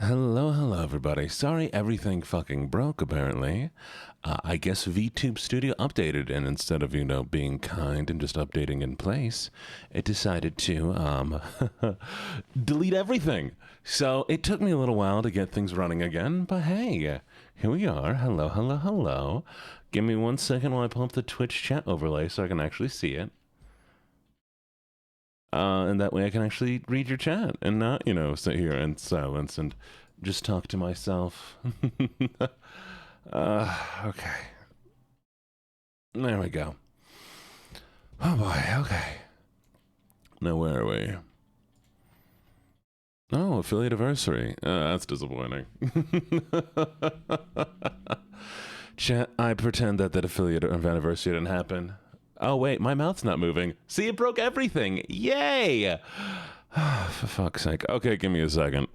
Hello, everybody. Sorry everything fucking broke, apparently. I guess VTube Studio updated, and instead of, being kind and just updating in place, it decided to, delete everything. So it took me a little while to get things running again, but hey, here we are. Hello. Give me 1 second while I pull up the Twitch chat overlay so I can actually see it. And that way I can actually read your chat and not, sit here in silence and just talk to myself. Okay. There we go. Oh boy, okay. Now where are we? Oh, affiliate anniversary. That's disappointing. Chat, I pretend that affiliate anniversary didn't happen. Oh, wait, my mouth's not moving. See, it broke everything. Yay! For fuck's sake. Okay, give me a second.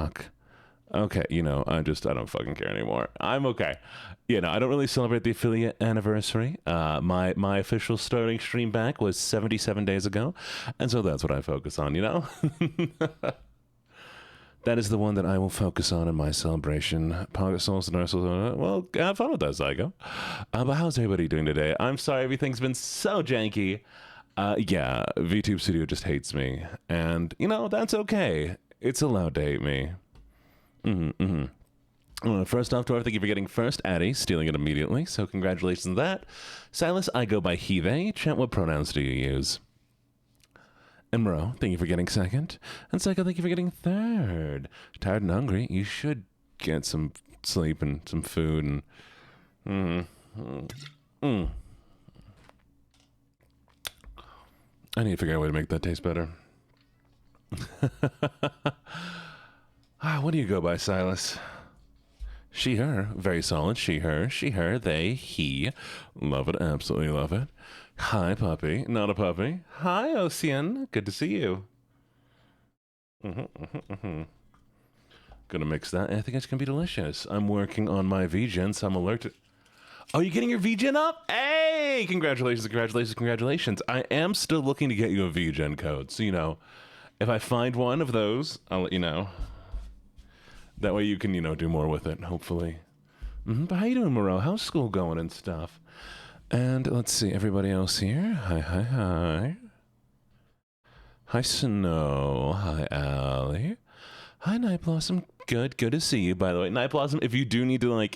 Fuck. Okay, I don't fucking care anymore. I'm okay. I don't really celebrate the affiliate anniversary. My official starting stream back was 77 days ago, and so that's what I focus on, That is the one that I will focus on in my celebration. Pocket Souls and Ursula. Well, have fun with that, Zygo. But how's everybody doing today? I'm sorry everything's been so janky. Yeah, VTube Studio just hates me. And, that's okay. It's allowed to hate me. First off, Dwarf, thank you for getting first. Addie, stealing it immediately. So congratulations on that. Silas, I go by he, they. Chat, what pronouns do you use? And Moreau, thank you for getting second. And Psycho, thank you for getting third. Tired and hungry, you should get some sleep and some food and... I need to figure out a way to make that taste better. What do you go by, Silas? She, her. Very solid. She, her, they, he. Love it. Absolutely love it. Hi, puppy. Not a puppy. Hi, Ocean. Good to see you. Gonna mix that. I think it's gonna be delicious. I'm working on my VGen, so I'm allergic. Oh, you getting your VGen up? Hey! Congratulations. I am still looking to get you a VGen code. So, if I find one of those, I'll let you know. That way you can, do more with it, hopefully. But how you doing, Moreau? How's school going and stuff? And let's see, everybody else here. Hi. Hi, Snow. Hi, Allie. Hi, Night Blossom. Good to see you, by the way. Night Blossom, if you do need to,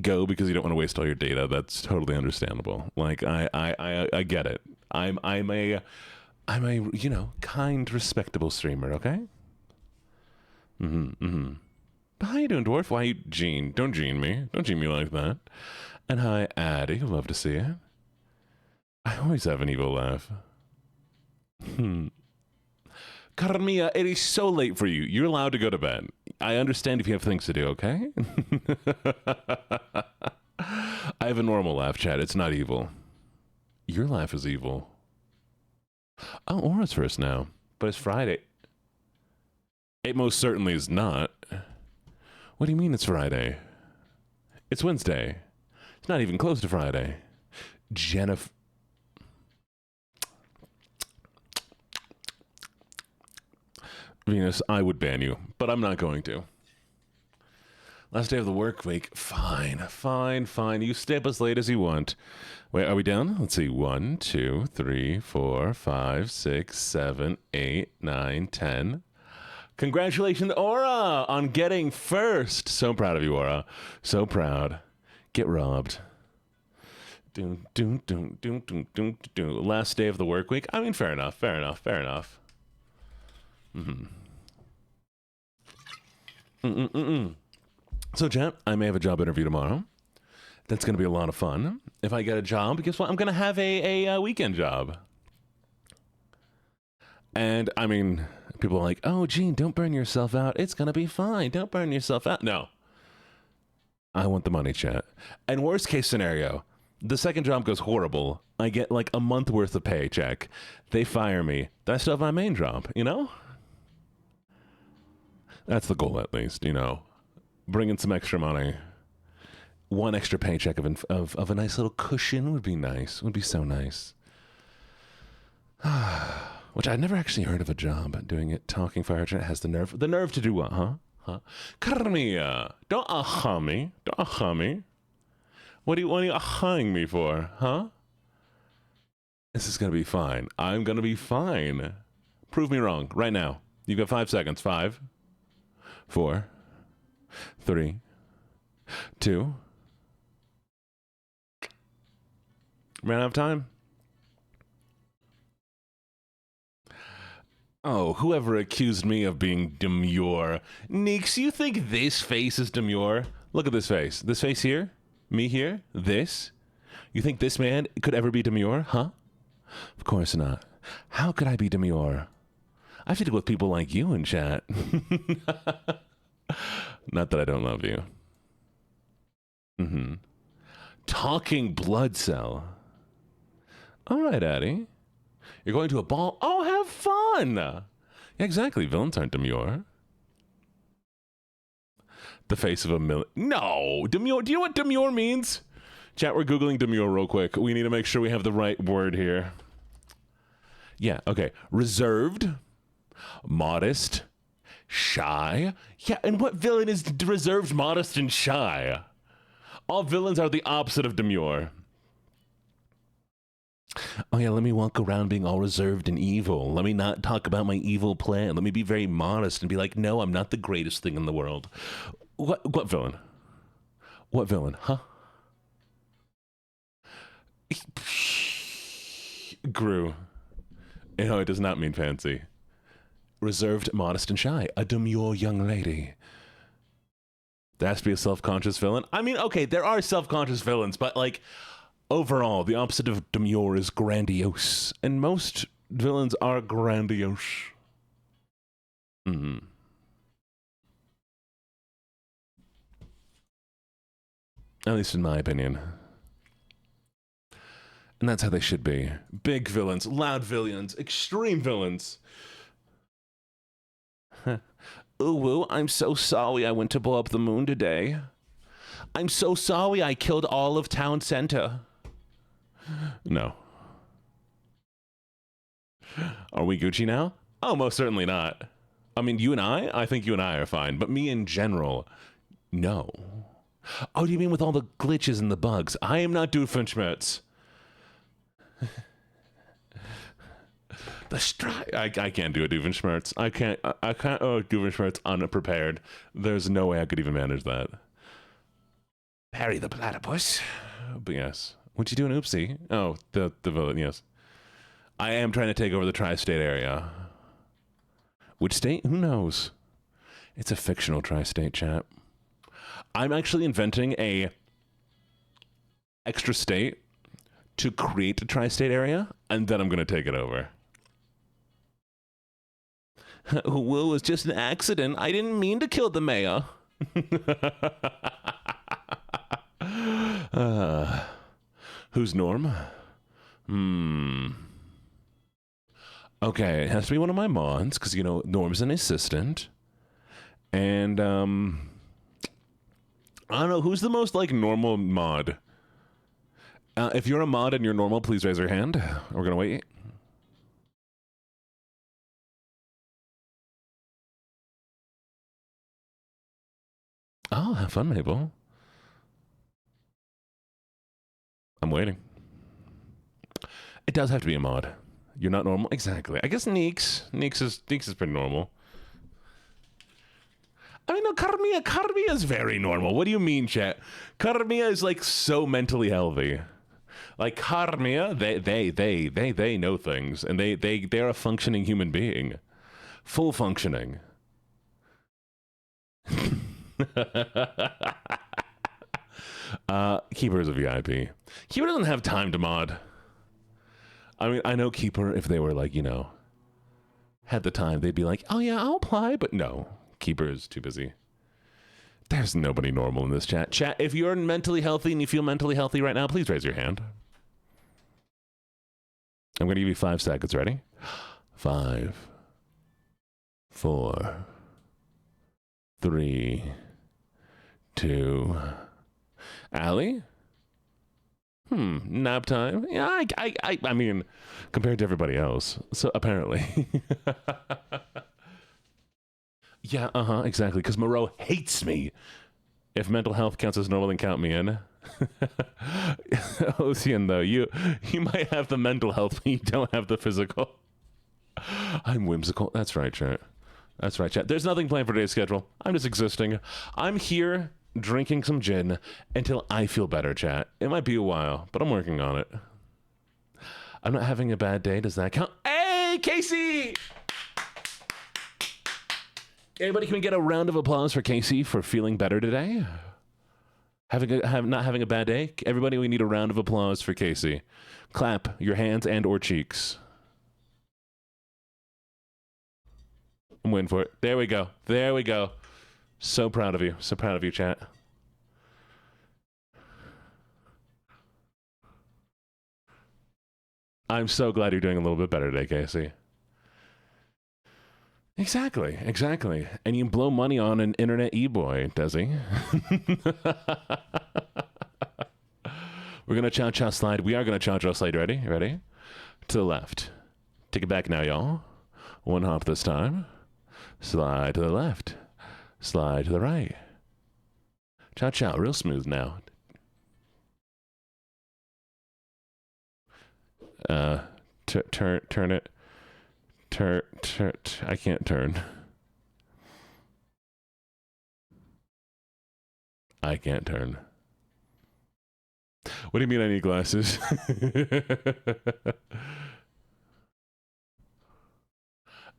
go because you don't want to waste all your data, that's totally understandable. I get it. I'm a kind, respectable streamer, okay? But how you doing, Dwarf? Why you Gene? Don't Gene me. Don't Gene me like that. And hi, Addie. Love to see you. I always have an evil laugh. Carmia, it is so late for you. You're allowed to go to bed. I understand if you have things to do, okay? I have a normal laugh, chat. It's not evil. Your laugh is evil. Oh, Aura's first now. But it's Friday. It most certainly is not. What do you mean it's Friday? It's Wednesday. It's not even close to Friday. Jennifer. Venus, I would ban you, but I'm not going to. Last day of the work week. Fine. You stay up as late as you want. Wait, are we down? Let's see. 1, 2, 3, 4, 5, 6, 7, 8, 9, 10. Congratulations, Aura, on getting first. So proud of you, Aura. So proud. Get robbed. Last day of the work week. I mean, fair enough. So, chat, I may have a job interview tomorrow. That's going to be a lot of fun. If I get a job, guess what? I'm going to have a weekend job. And, I mean, people are like, oh, Gene, don't burn yourself out. It's going to be fine. Don't burn yourself out. No. I want the money, chat. And worst case scenario, the second job goes horrible. I get like a month worth of paycheck. They fire me. Then I still have my main job, you know? That's the goal, at least, you know? Bring in some extra money. One extra paycheck of a nice little cushion would be nice. Would be so nice. Which I'd never actually heard of a job doing it. Talking fire chat has the nerve to do what, huh? Carmia, don't me. Don't me. What are you ahhing me for, huh? This is gonna be fine. I'm gonna be fine. Prove me wrong right now. You've got 5 seconds. 5, 4, 3, 2. Ran out of time. Oh, whoever accused me of being demure. Neeks, you think this face is demure? Look at this face. This face here? Me here? This? You think this man could ever be demure? Huh? Of course not. How could I be demure? I have to deal with people like you in chat. Not that I don't love you. Talking blood cell. All right, Addy. You're going to a ball? Oh, have fun! Yeah, exactly. Villains aren't demure. The face of a million. No! Demure. Do you know what demure means? Chat, we're Googling demure real quick. We need to make sure we have the right word here. Yeah, okay. Reserved. Modest. Shy. Yeah, and what villain is reserved, modest, and shy? All villains are the opposite of demure. Oh yeah, let me walk around being all reserved and evil. Let me not talk about my evil plan. Let me be very modest and be like, no, I'm not the greatest thing in the world. What villain? What villain, huh? Gru. You know, it does not mean fancy. Reserved, modest, and shy. A demure young lady. There has to be a self-conscious villain. I mean, okay, there are self-conscious villains, but like, overall, the opposite of demure is grandiose. And most villains are grandiose. At least in my opinion. And that's how they should be. Big villains, loud villains, extreme villains. Ooh, I'm so sorry I went to blow up the moon today. I'm so sorry I killed all of town center. No. Are we Gucci now? Oh, most certainly not. I mean, you and I think you and I are fine, but me in general, no. Oh, do you mean with all the glitches and the bugs? I am not Doofenshmirtz. The strike. I can't do a Doofenshmirtz. I can't Doofenshmirtz unprepared. There's no way I could even manage that. Harry the Platypus. But yes. What'd you do in Oopsie? Oh, the villain, yes. I am trying to take over the tri-state area. Which state? Who knows? It's a fictional tri-state, chat. I'm actually inventing a extra state to create a tri-state area, and then I'm going to take it over. Well, it was just an accident. I didn't mean to kill the mayor. Who's Norm? Okay, it has to be one of my mods, because, you know, Norm's an assistant. And, I don't know, who's the most, like, normal mod? If you're a mod and you're normal, please raise your hand. We're gonna wait. Oh, have fun, Mabel. I'm waiting. It does have to be a mod. You're not normal? Exactly. I guess Neeks is pretty normal. I mean, no, Carmia is very normal. What do you mean, chat? Carmia is, like, so mentally healthy. Like Carmia, they know things, and they're a functioning human being, full functioning. Keeper is a VIP. Keeper doesn't have time to mod. I mean, I know Keeper, if they were like, you know, had the time, they'd be like, oh yeah, I'll apply, but no, Keeper is too busy. There's nobody normal in this chat. Chat, if you're mentally healthy and you feel mentally healthy right now, please raise your hand. I'm going to give you 5 seconds. Ready? 5, 4, 3, 2. Allie? Nap time? Yeah, I mean, compared to everybody else. So apparently. Yeah, exactly. Because Moreau hates me. If mental health counts as normal, then count me in. Ocean, though, you might have the mental health, but you don't have the physical. I'm whimsical. That's right, chat. That's right, chat. There's nothing planned for today's schedule. I'm just existing. I'm here drinking some gin until I feel better, chat. It might be a while, but I'm working on it. I'm not having a bad day. Does that count? Hey, Casey! Everybody, can we get a round of applause for Casey for feeling better today? Not having a bad day? Everybody, we need a round of applause for Casey. Clap your hands and or cheeks. I'm waiting for it. There we go. There we go. So proud of you. So proud of you, chat. I'm so glad you're doing a little bit better today, Casey. Exactly, exactly. And you blow money on an internet e-boy, does he? We're going to cha-cha slide. We are going to cha-cha slide. Ready? Ready? To the left. Take it back now, y'all. One hop this time. Slide to the left. Slide to the right. Cha-cha, real smooth now. Turn it. Turn. I can't turn. I can't turn. What do you mean I need glasses?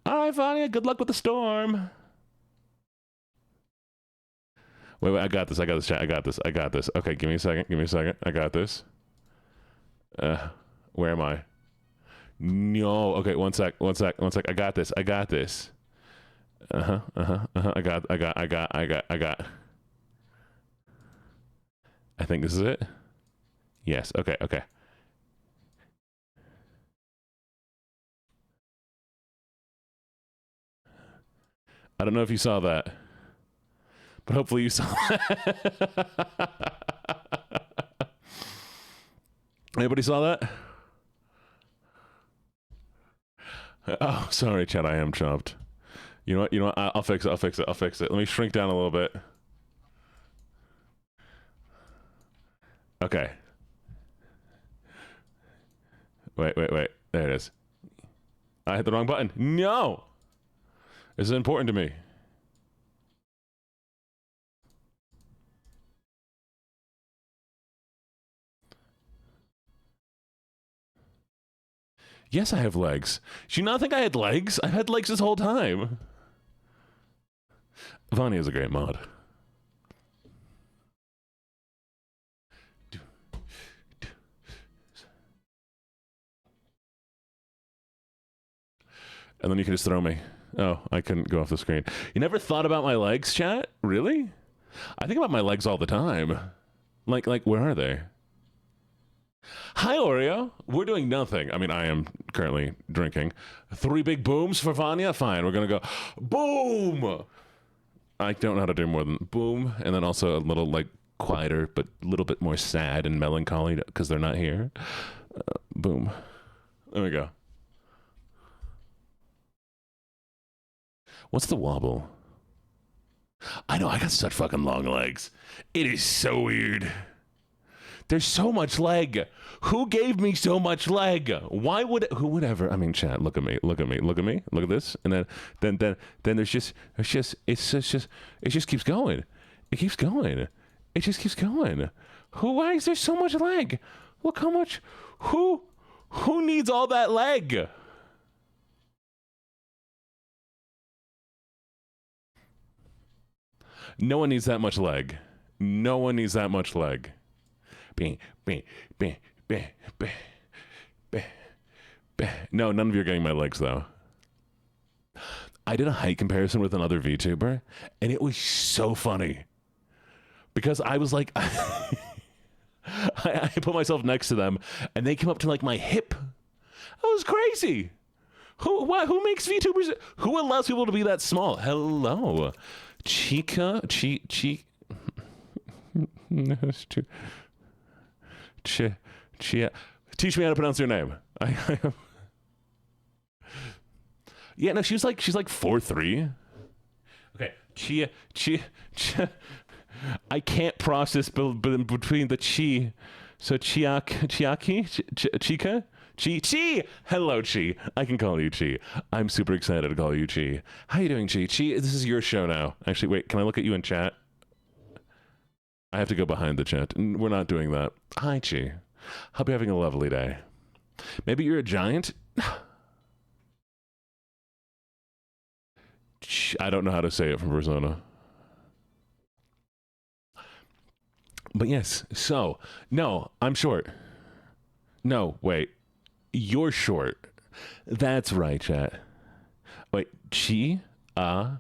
All right, Vanya, good luck with the storm. Wait, I got this. I got this, chat. I got this. Okay, give me a second. I got this. Where am I? No. Okay, one sec. I got this. I got. I think this is it. Yes. Okay. I don't know if you saw that, but hopefully you saw that. Anybody saw that? Oh, sorry, Chad. I am chopped. You know what? I'll fix it. Let me shrink down a little bit. Okay. Wait. There it is. I hit the wrong button. No! This is important to me. Yes, I have legs. Do you not think I had legs? I've had legs this whole time. Vanya is a great mod. And then you can just throw me. Oh, I couldn't go off the screen. You never thought about my legs, chat? Really? I think about my legs all the time. Like, where are they? Hi, Oreo. We're doing nothing. I mean, I am currently drinking. 3 big booms for Vanya? Fine, we're gonna go boom! I don't know how to do more than boom, and then also a little, like, quieter, but a little bit more sad and melancholy because they're not here. Boom. There we go. What's the wobble? I know, I got such fucking long legs. It is so weird. There's so much leg. Who gave me so much leg? Why would who would ever? I mean, chat. Look at me. Look at this. And then there's just it just keeps going. It just keeps going. Why is there so much leg? Look how much. Who needs all that leg? No one needs that much leg. No one needs that much leg. Bing, bing, bing, bing, bing, bing, bing. No, none of you are getting my legs though. I did a height comparison with another VTuber, and it was so funny because I was like, I put myself next to them, and they came up to like my hip. That was crazy. Who makes VTubers? Who allows people to be that small? Hello, Chica, Teach me how to pronounce your name. Yeah, no, she's like 4'3". Okay, Chia. I can't process between the chi. So Chiaki, Chi. Hello, Chi. I can call you Chi. I'm super excited to call you Chi. How you doing, Chi? Chi, this is your show now. Actually, wait, can I look at you in chat? I have to go behind the chat. We're not doing that. Hi, Chi. Hope you're having a lovely day. Maybe you're a giant? I don't know how to say it from Persona. But yes, so, no, I'm short. No, wait. You're short. That's right, chat. Wait, Chiaki-chan?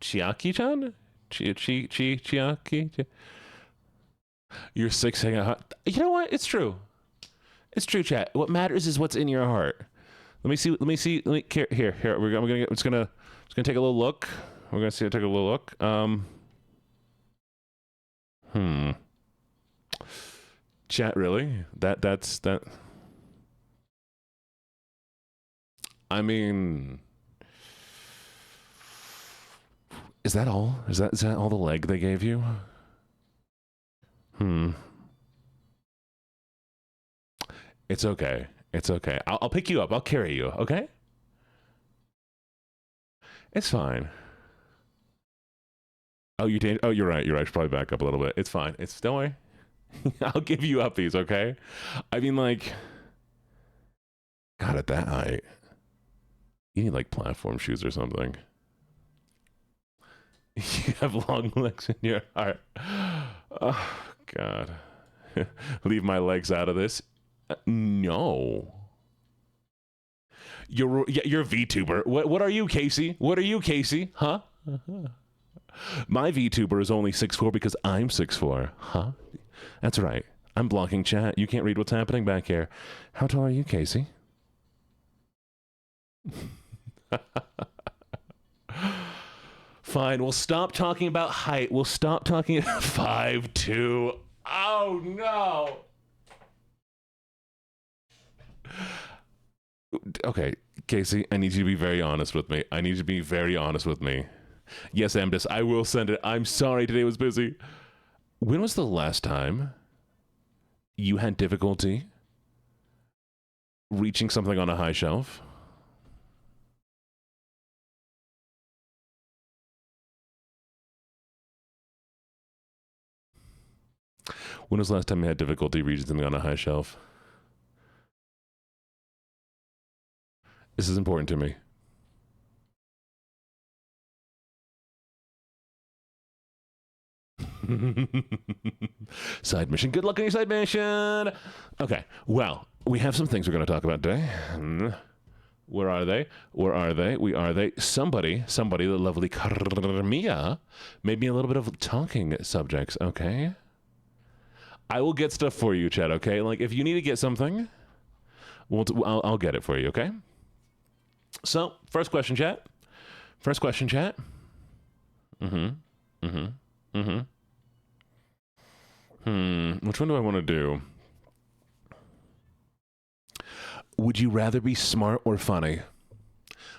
Chiaki-chan? Chiaki? You're 6 hanging out. You know what? It's true. It's true, chat. What matters is what's in your heart. Let me see. Here. I'm just gonna take a little look. We're gonna take a little look. Chat, really? That's that. I mean, is that all? Is that all the leg they gave you? It's okay. It's okay. I'll pick you up. I'll carry you. Okay? It's fine. Oh, you're right. You're right. I should probably back up a little bit. It's fine. Don't worry. I'll give you uppies, okay? I mean, like, God, at that height, you need like platform shoes or something. You have long legs in your heart. Oh, God. Leave my legs out of this. No. You're VTuber. What are you, Casey? What are you, Casey? Huh? My VTuber is only 6'4" because I'm 6'4". Huh? That's right. I'm blocking chat. You can't read what's happening back here. How tall are you, Casey? Fine. We'll stop talking about height. We'll stop talking 5'2". Oh, no. Okay, Casey, I need you to be very honest with me. Yes, Amdis, I will send it. I'm sorry, today was busy. When was the last time you had difficulty reaching something on a high shelf? When was the last time you had difficulty reaching something on a high shelf? This is important to me. Side mission. Good luck on your side mission. Okay. Well, we have some things we're going to talk about today. Where are they? Somebody, the lovely Carmia, made me a little bit of talking subjects. Okay. I will get stuff for you, Chad. Okay. Like if you need to get something, I'll get it for you. Okay. So first question, chat. Which one do I want to do? Would you rather be smart or funny?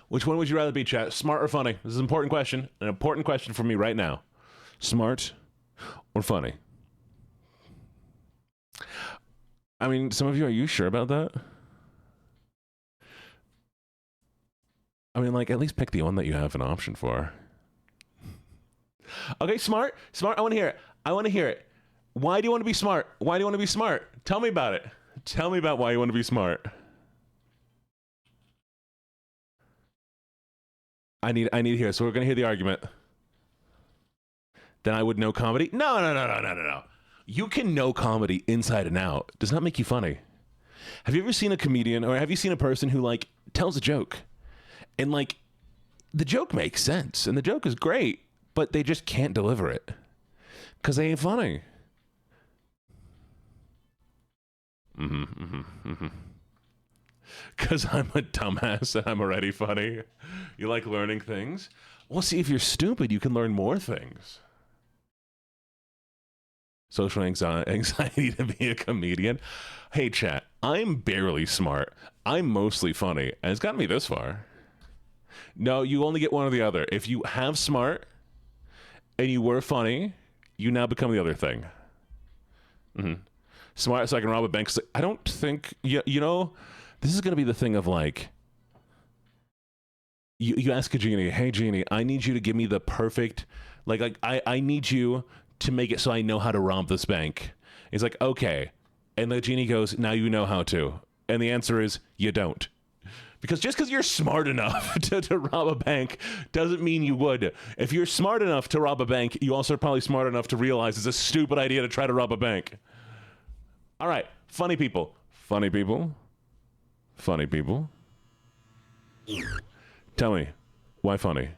Which one would you rather be, chat? Smart or funny? This is an important question. An important question for me right now. Smart or funny? I mean, some of you, are you sure about that? I mean, like, at least pick the one that you have an option for. Okay, smart. I want to hear it. Why do you want to be smart? Why do you want to be smart? Tell me about it. Tell me about why you want to be smart. I need to hear. So we're gonna hear the argument. Then I would know comedy. No. You can know comedy inside and out. Does not make you funny. Have you ever seen a comedian, or have you seen a person who like tells a joke, and like the joke makes sense and the joke is great, but they just can't deliver it because they ain't funny. Because I'm a dumbass and I'm already funny. You like learning things? Well, see, if you're stupid, you can learn more things. Social anxiety to be a comedian. Hey, chat, I'm barely smart. I'm mostly funny, and it's gotten me this far. No, you only get one or the other. If you have smart and you were funny, you now become the other thing. Smart so I can rob a bank. I don't think, you know, this is going to be the thing of like, you ask a genie, hey, genie, I need you to give me the perfect, like I need you to make it so I know how to rob this bank. He's like, okay. And the genie goes, now you know how to. And the answer is, you don't. Because just because you're smart enough to rob a bank doesn't mean you would. If you're smart enough to rob a bank, you also are probably smart enough to realize it's a stupid idea to try to rob a bank. All right, funny people. Funny people. Funny people. Tell me, why funny?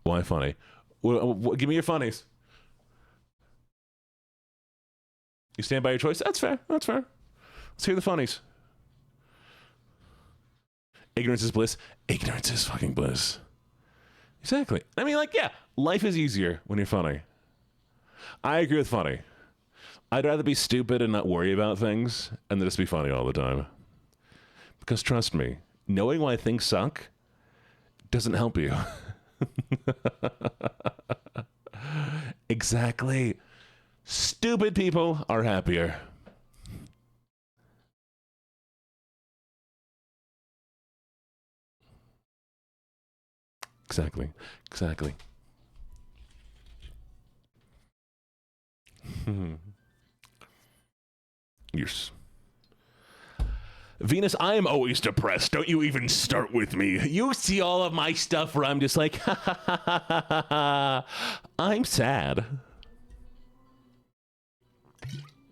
Why funny? Give me your funnies. You stand by your choice? That's fair. That's fair. Let's hear the funnies. Ignorance is bliss. Ignorance is fucking bliss. Exactly. I mean, like, yeah, life is easier when you're funny. I agree with funny. I'd rather be stupid and not worry about things and then just be funny all the time. Because trust me, knowing why things suck doesn't help you. Exactly. Stupid people are happier. Exactly. Exactly. Yes. Venus, I am always depressed. Don't you even start with me. You see all of my stuff where I'm just like, ha ha ha ha ha ha. I'm sad.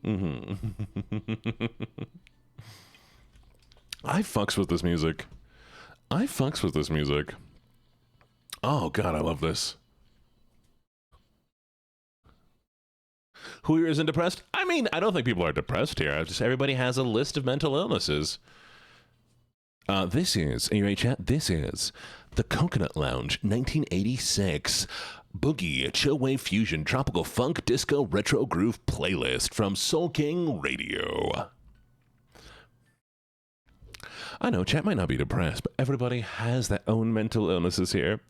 I fucks with this music. I fucks with this music. Oh, God, I love this. Who here isn't depressed? I mean, I don't think people are depressed here. Just everybody has a list of mental illnesses. This is, are you ready, chat? This is the Coconut Lounge 1986 Boogie Chill Wave Fusion Tropical Funk Disco Retro Groove playlist from Soul King Radio. I know, chat might not be depressed, but everybody has their own mental illnesses here.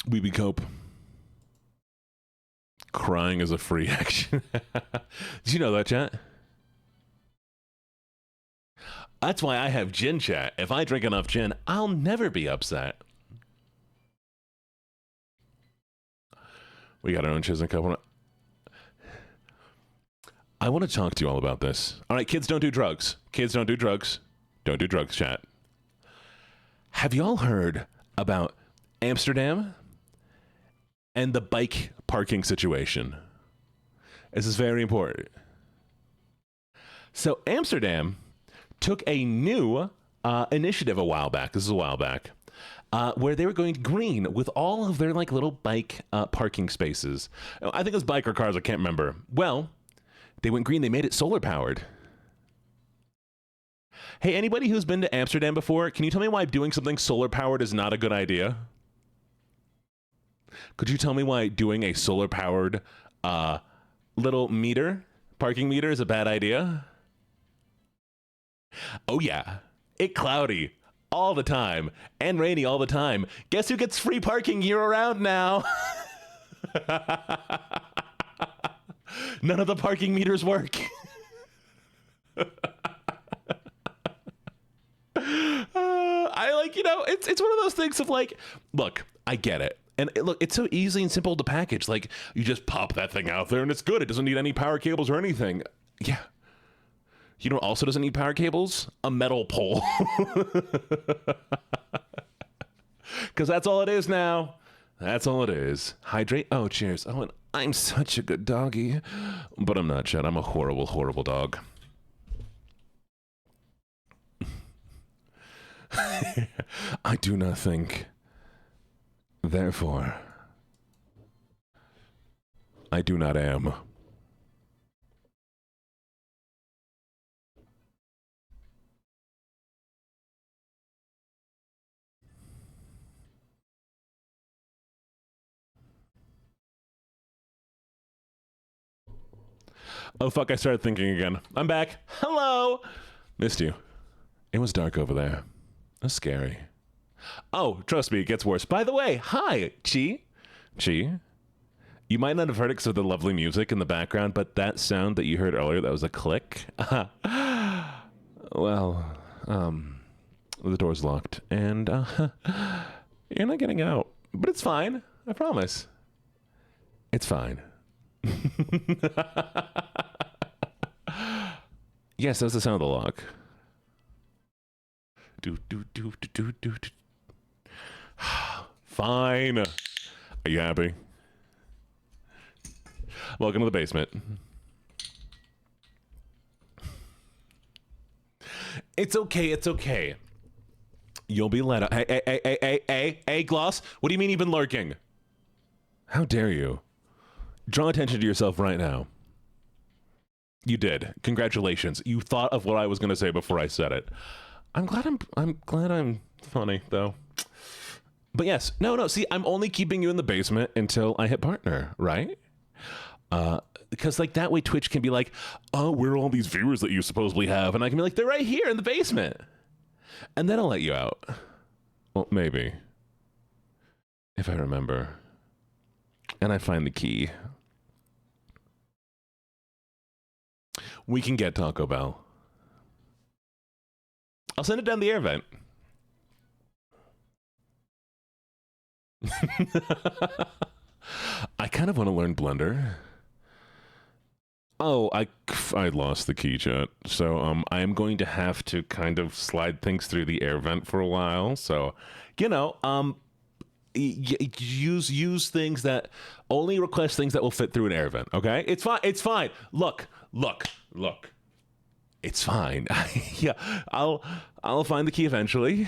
We cope. Crying is a free action. Did you know that, chat? That's why I have gin, chat. If I drink enough gin, I'll never be upset. We got our own Chisholm Cup. I want to talk to you all about this. All right, kids don't do drugs. Kids don't do drugs. Don't do drugs, chat. Have y'all heard about Amsterdam and the bike parking situation? This is very important. So Amsterdam took a new initiative a while back. This is a while back. Where they were going green with all of their like little bike parking spaces. I think it was bike or cars. I can't remember. Well, they went green. They made it solar powered. Hey, anybody who's been to Amsterdam before, can you tell me why doing something solar powered is not a good idea? Could you tell me why doing a solar powered little parking meter is a bad idea? Oh yeah, it's cloudy all the time and rainy all the time. Guess who gets free parking year round now? None of the parking meters work. I like, it's one of those things of like, look, I get it. And look, it's so easy and simple to package. Like, you just pop that thing out there and it's good. It doesn't need any power cables or anything. Yeah. You know what also doesn't need power cables? A metal pole. Because that's all it is now. That's all it is. Hydrate. Oh, cheers. Oh, and I'm such a good doggy. But I'm not, Chad. I'm a horrible, horrible dog. I do not think. Therefore, I do not am. Oh, fuck, I started thinking again. I'm back. Hello! Missed you. It was dark over there. It was scary. Oh, trust me, it gets worse. By the way, hi, Chi. Chi. You might not have heard it because of the lovely music in the background, but that sound that you heard earlier, that was a click. Well, the door's locked, and you're not getting out. But it's fine. I promise. It's fine. Yes, that was the sound of the lock. Do, do, do, do, do, do, do. Fine. Are you happy? Welcome to the basement. It's okay, it's okay. You'll be let out. Hey, Gloss, what do you mean you've been lurking? How dare you? Draw attention to yourself right now. You did. Congratulations. You thought of what I was going to say before I said it. I'm glad I'm funny, though. But yes, no, see, I'm only keeping you in the basement until I hit partner, right? Because like that way Twitch can be like, oh, where are all these viewers that you supposedly have? And I can be like, they're right here in the basement. And then I'll let you out. Well, maybe. If I remember. And I find the key. We can get Taco Bell. I'll send it down the air vent. I kind of want to learn Blender. Oh, I lost the key, chat. So I am going to have to kind of slide things through the air vent for a while. So, you know, use things that only request things that will fit through an air vent. Okay, it's fine. It's fine. Look. It's fine. Yeah, I'll find the key eventually.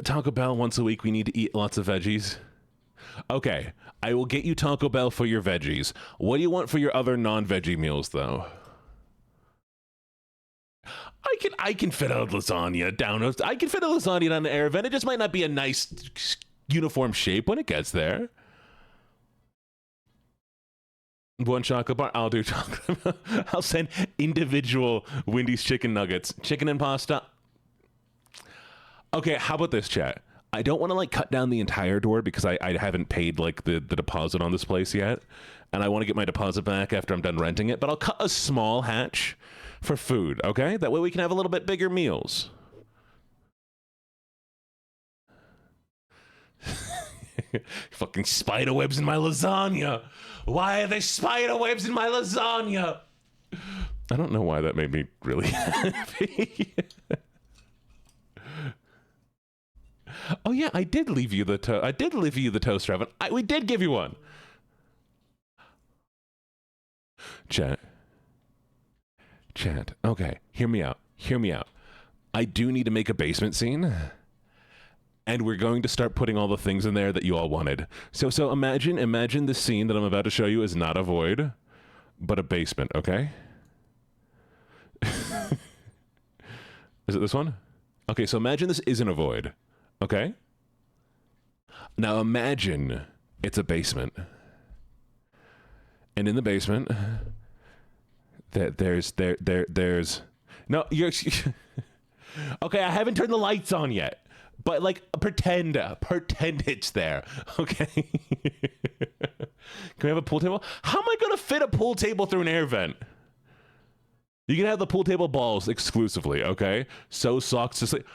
Taco Bell once a week. We need to eat lots of veggies. Okay, I will get you Taco Bell for your veggies. What do you want for your other non-veggie meals, though? I can fit a lasagna down. I can fit a lasagna down the air vent. It just might not be a nice uniform shape when it gets there. One chocolate bar. I'll do chocolate. I'll send individual Wendy's chicken nuggets, chicken and pasta. Okay, how about this, chat? I don't want to like cut down the entire door because I haven't paid like the deposit on this place yet, and I want to get my deposit back after I'm done renting it. But I'll cut a small hatch for food. Okay, that way we can have a little bit bigger meals. Fucking spider webs in my lasagna. Why are there spider webs in my lasagna? I don't know why that made me really happy. Oh yeah, I did leave you the toaster oven. We did give you one. Chat. Okay, hear me out. I do need to make a basement scene. And we're going to start putting all the things in there that you all wanted. So imagine the scene that I'm about to show you is not a void, but a basement, okay? Is it this one? Okay, so imagine this isn't a void, okay? Now imagine it's a basement. And in the basement, there's no, you're okay, I haven't turned the lights on yet. But like pretend it's there, okay? Can we have a pool table? How am I gonna fit a pool table through an air vent? You can have the pool table balls exclusively, okay? So socks to sleep.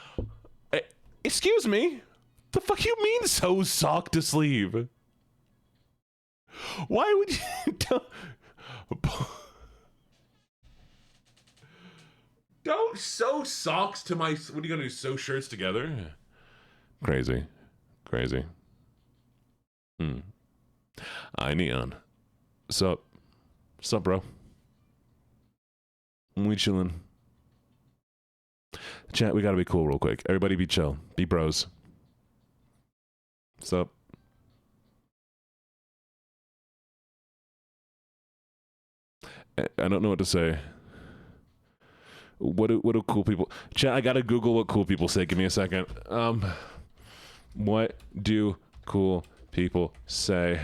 Excuse me, The fuck you mean sew sock to sleep? Why would you don't sew socks to my, what are you gonna do, sew shirts together? Crazy. I Neon. Sup, bro? We chillin'. Chat, we gotta be cool real quick. Everybody be chill. Be bros. Sup? I don't know what to say. What do cool people... Chat, I gotta Google what cool people say. Give me a second. What do cool people say?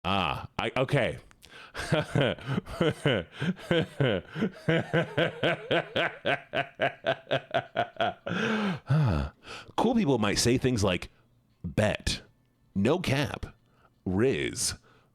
Okay. Cool people might say things like bet, no cap, riz,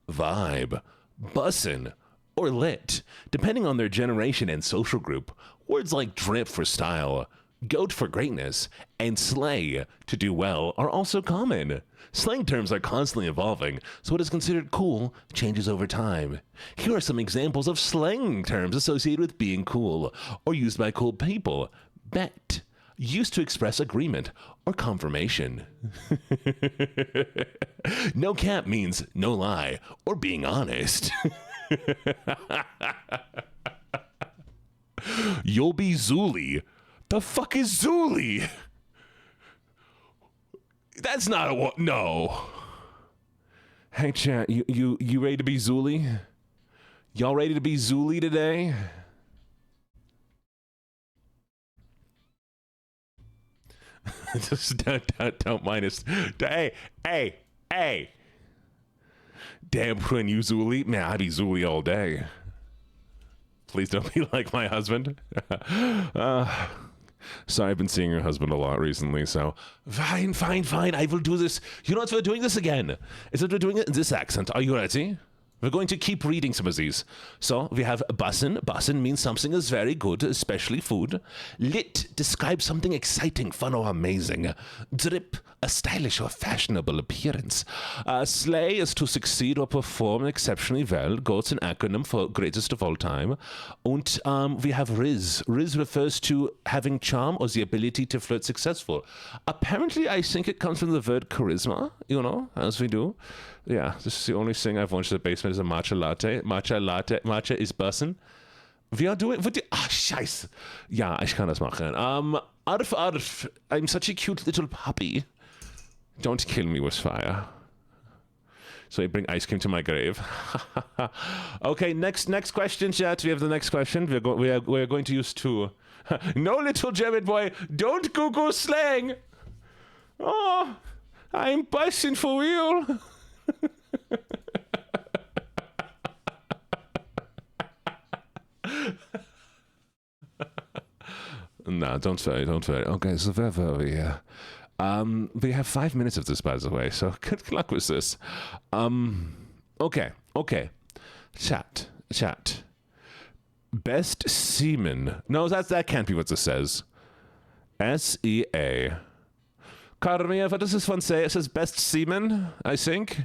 vibe, bussin', or lit, depending on their generation and social group. Words like drip for style, goat for greatness, and slay to do well are also common. Slang terms are constantly evolving, so what is considered cool changes over time. Here are some examples of slang terms associated with being cool, or used by cool people. Bet, used to express agreement or confirmation. No cap means no lie, or being honest. You'll be Zuli. The fuck is Zuli? That's not a what? No. Hey, chat, you ready to be Zuli? Y'all ready to be Zuli today? Just don't mind us. Hey. Damn, when you Zuli, man, I'd be Zuli all day. Please don't be like my husband. Sorry, I've been seeing your husband a lot recently, so fine. I will do this. You know what? We're doing this again. Is that we're doing it in this accent? Are you ready? We're going to keep reading some of these. So we have bussin'. Bussin' means something is very good, especially food. Lit describes something exciting, fun, or amazing. Drip, a stylish or fashionable appearance. Slay is to succeed or perform exceptionally well. Goat's an acronym for greatest of all time. And we have riz. Riz refers to having charm or the ability to flirt successful. Apparently, I think it comes from the word charisma, as we do. Yeah, this is the only thing I've launched in the basement is a matcha latte. Matcha is bussin'. We are doing... scheiße. Ja, ich kann das machen. Arf. I'm such a cute little puppy. Don't kill me with fire. So I bring ice cream to my grave. Okay, next question, chat. We have the next question. We're going to use two. No, little German boy, don't Google slang. Oh, I'm bussin' for real. No, don't worry. Okay, so where were we here? We have 5 minutes of this, by the way, so good luck with this. Okay. Chat. Best semen. No, that can't be what this says. S-E-A. Carmia, what does this one say? It says best semen, I think.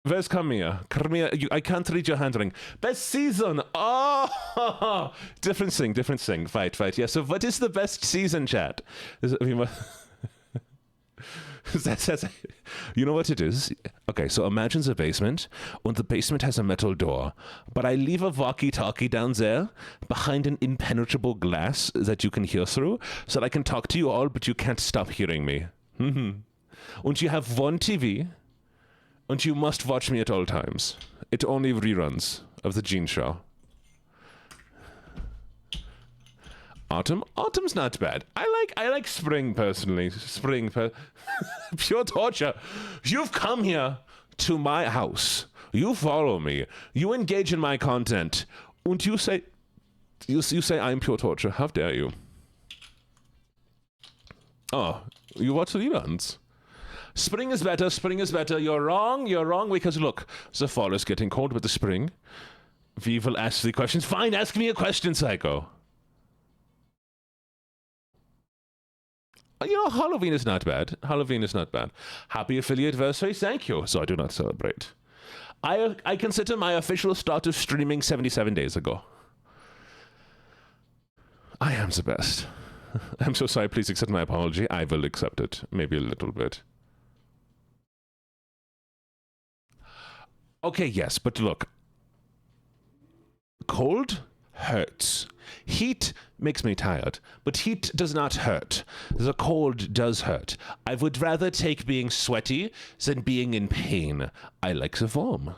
Where's Carmia? Carmia, I can't read your handwriting. Best season! Oh! Different thing. Fight. Yeah, so what is the best season, chat? You know what it is? Okay, so imagine the basement, and the basement has a metal door, but I leave a walkie-talkie down there behind an impenetrable glass that you can hear through, so that I can talk to you all, but you can't stop hearing me. And you have one TV, and you must watch me at all times. It only reruns of the Gene Show. Autumn's not bad. I like spring personally. Pure torture. You've come here to my house. You follow me. You engage in my content. And you say I'm pure torture. How dare you? Oh, you watch the reruns. Spring is better. Spring is better. You're wrong. You're wrong because look, the fall is getting cold with the spring. We will ask the questions. Fine, ask me a question, Psycho. You know, Halloween is not bad. Halloween is not bad. Happy affiliate anniversary. Thank you. So I do not celebrate. I consider my official start of streaming 77 days ago. I am the best. I'm so sorry. Please accept my apology. I will accept it. Maybe a little bit. Okay, yes, but look. Cold hurts. Heat makes me tired, but heat does not hurt. The cold does hurt. I would rather take being sweaty than being in pain. I like the warm.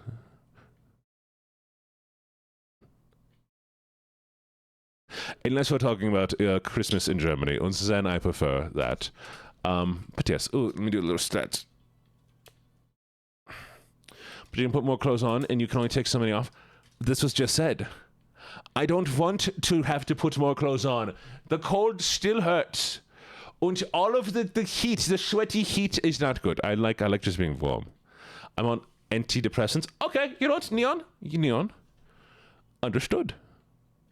Unless we're talking about Christmas in Germany, and then I prefer that. But yes, let me do a little stats. But you can put more clothes on, and you can only take so many off. This was just said. I don't want to have to put more clothes on. The cold still hurts. And all of the heat, the sweaty heat is not good. I like just being warm. I'm on antidepressants. Okay, you know what? Neon. Understood.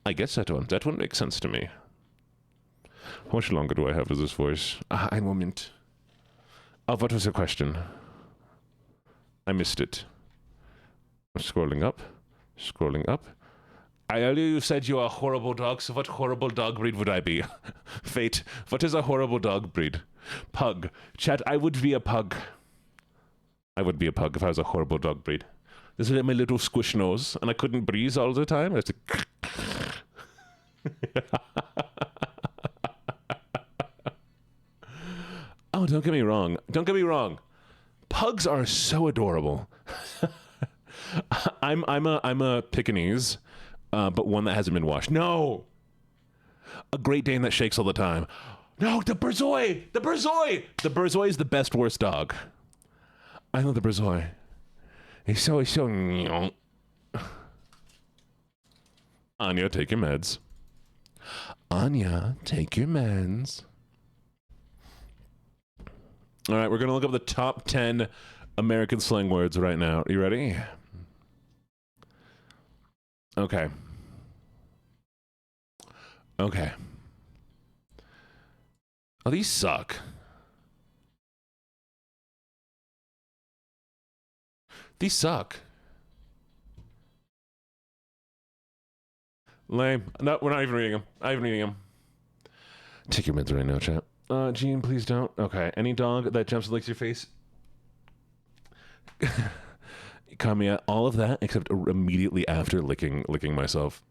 I guess that one. That one makes sense to me. How much longer do I have with this voice? Ein Moment. Oh, what was the question? I missed it. I'm scrolling up. Earlier you said you are a horrible dog, so what horrible dog breed would I be? Fate, what is a horrible dog breed? Pug. Chat, I would be a pug. I would be a pug if I was a horrible dog breed. This is my little squish nose, and I couldn't breathe all the time. I had to... Oh, don't get me wrong. Pugs are so adorable. I'm a Pekingese. But one that hasn't been washed. No! A Great Dane that shakes all the time. No, the Borzoi! The Borzoi is the best, worst dog. I love the Borzoi. He's so... Anya, take your meds. All right, we're going to look up the top 10 American slang words right now. You ready? Okay. Oh, these suck. Lame. No, we're not even reading them. Take your meds right now, chat. Gene, please don't. Okay. Any dog that jumps and licks your face. Kamiya, all of that except immediately after licking myself.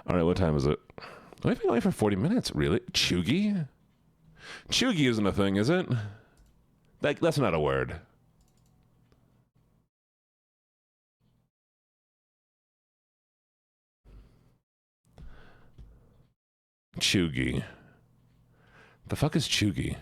All right, what time is it? I've been away for 40 minutes. Really? Chuggy? Chuggy isn't a thing, is it? That's not a word. Chuggy. The fuck is chuggy?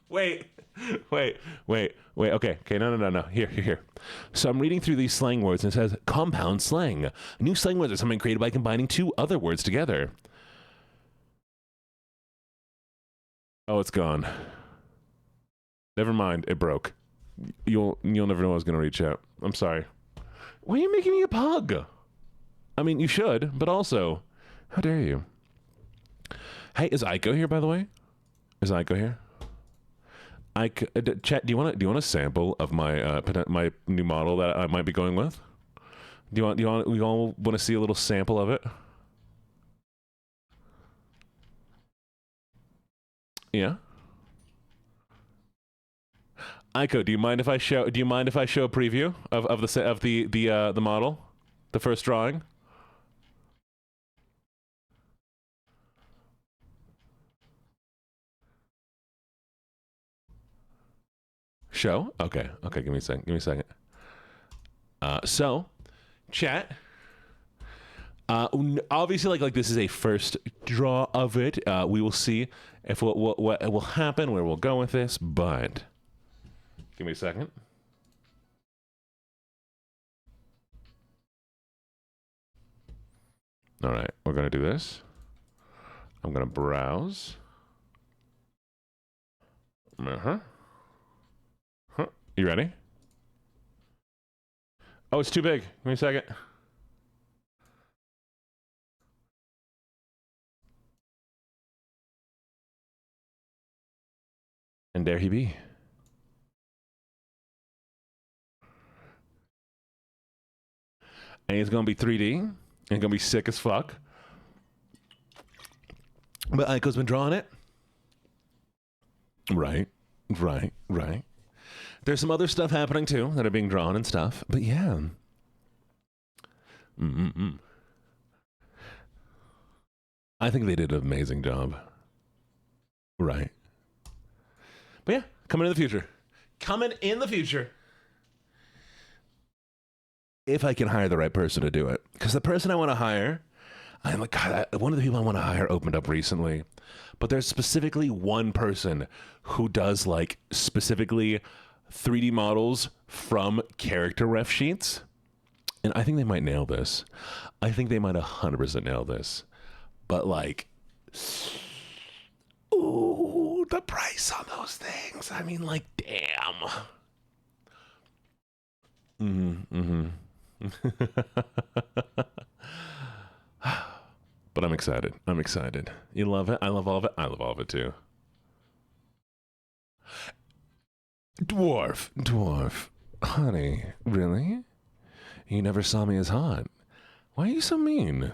Wait. Okay, no. Here. So I'm reading through these slang words and it says compound slang. New slang words are something created by combining two other words together. Oh, it's gone. Never mind, it broke. You'll never know I was gonna reach out. I'm sorry. Why are you making me a pug? I mean, you should, but also, how dare you? Hey, is Aiko here, by the way? Is Aiko here? Chat, do you want a sample of my my new model that I might be going with? We all want to see a little sample of it? Yeah. Aiko, do you mind if I show a preview of the model, the first drawing? Show? Okay, give me a second. So, chat, Obviously, like this is a first draw of it. We will see if what will happen, where we'll go with this. But give me a second. All right, we're gonna do this. I'm gonna browse. Huh. You ready? Oh, it's too big. Give me a second. And there he be. And it's gonna be 3D. And it's gonna be sick as fuck. But Aiko's been drawing it. Right. There's some other stuff happening too that are being drawn and stuff. But yeah. I think they did an amazing job. Right. But yeah, coming in the future. Coming in the future. If I can hire the right person to do it. Because the person I want to hire, I'm like, God, one of the people I want to hire opened up recently. But there's specifically one person who does like specifically 3D models from character ref sheets. And I think they might nail this. I think they might 100% nail this. But like, ooh, the price on those things. I mean, like, damn. But I'm excited. I'm excited. You love it? I love all of it. I love all of it too. Dwarf. Honey, really? You never saw me as hot. Why are you so mean?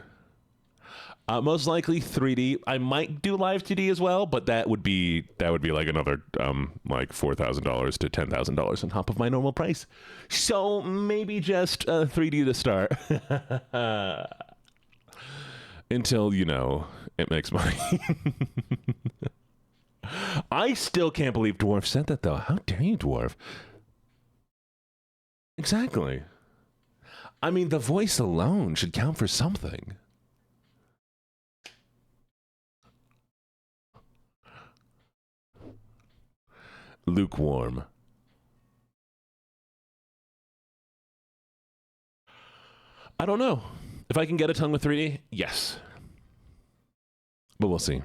Most likely 3D. I might do live 2D as well, but that would be like another like $4,000 to $10,000 on top of my normal price. So maybe just 3D to start. Until, you know, it makes money. I still can't believe Dwarf said that, though. How dare you, Dwarf? Exactly. I mean, the voice alone should count for something. Lukewarm. I don't know. If I can get a tongue with 3D, yes. But we'll see.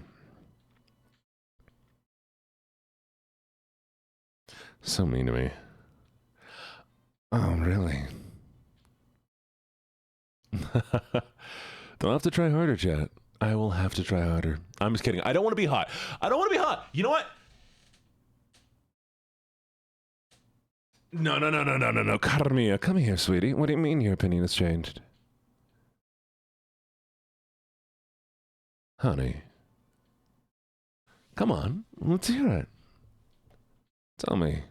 So mean to me. Oh, really? Don't have to try harder, chat. I will have to try harder. I'm just kidding. I don't want to be hot. I don't want to be hot. You know what? No. Carmia, come here, sweetie. What do you mean your opinion has changed? Honey. Come on. Let's hear it. Tell me.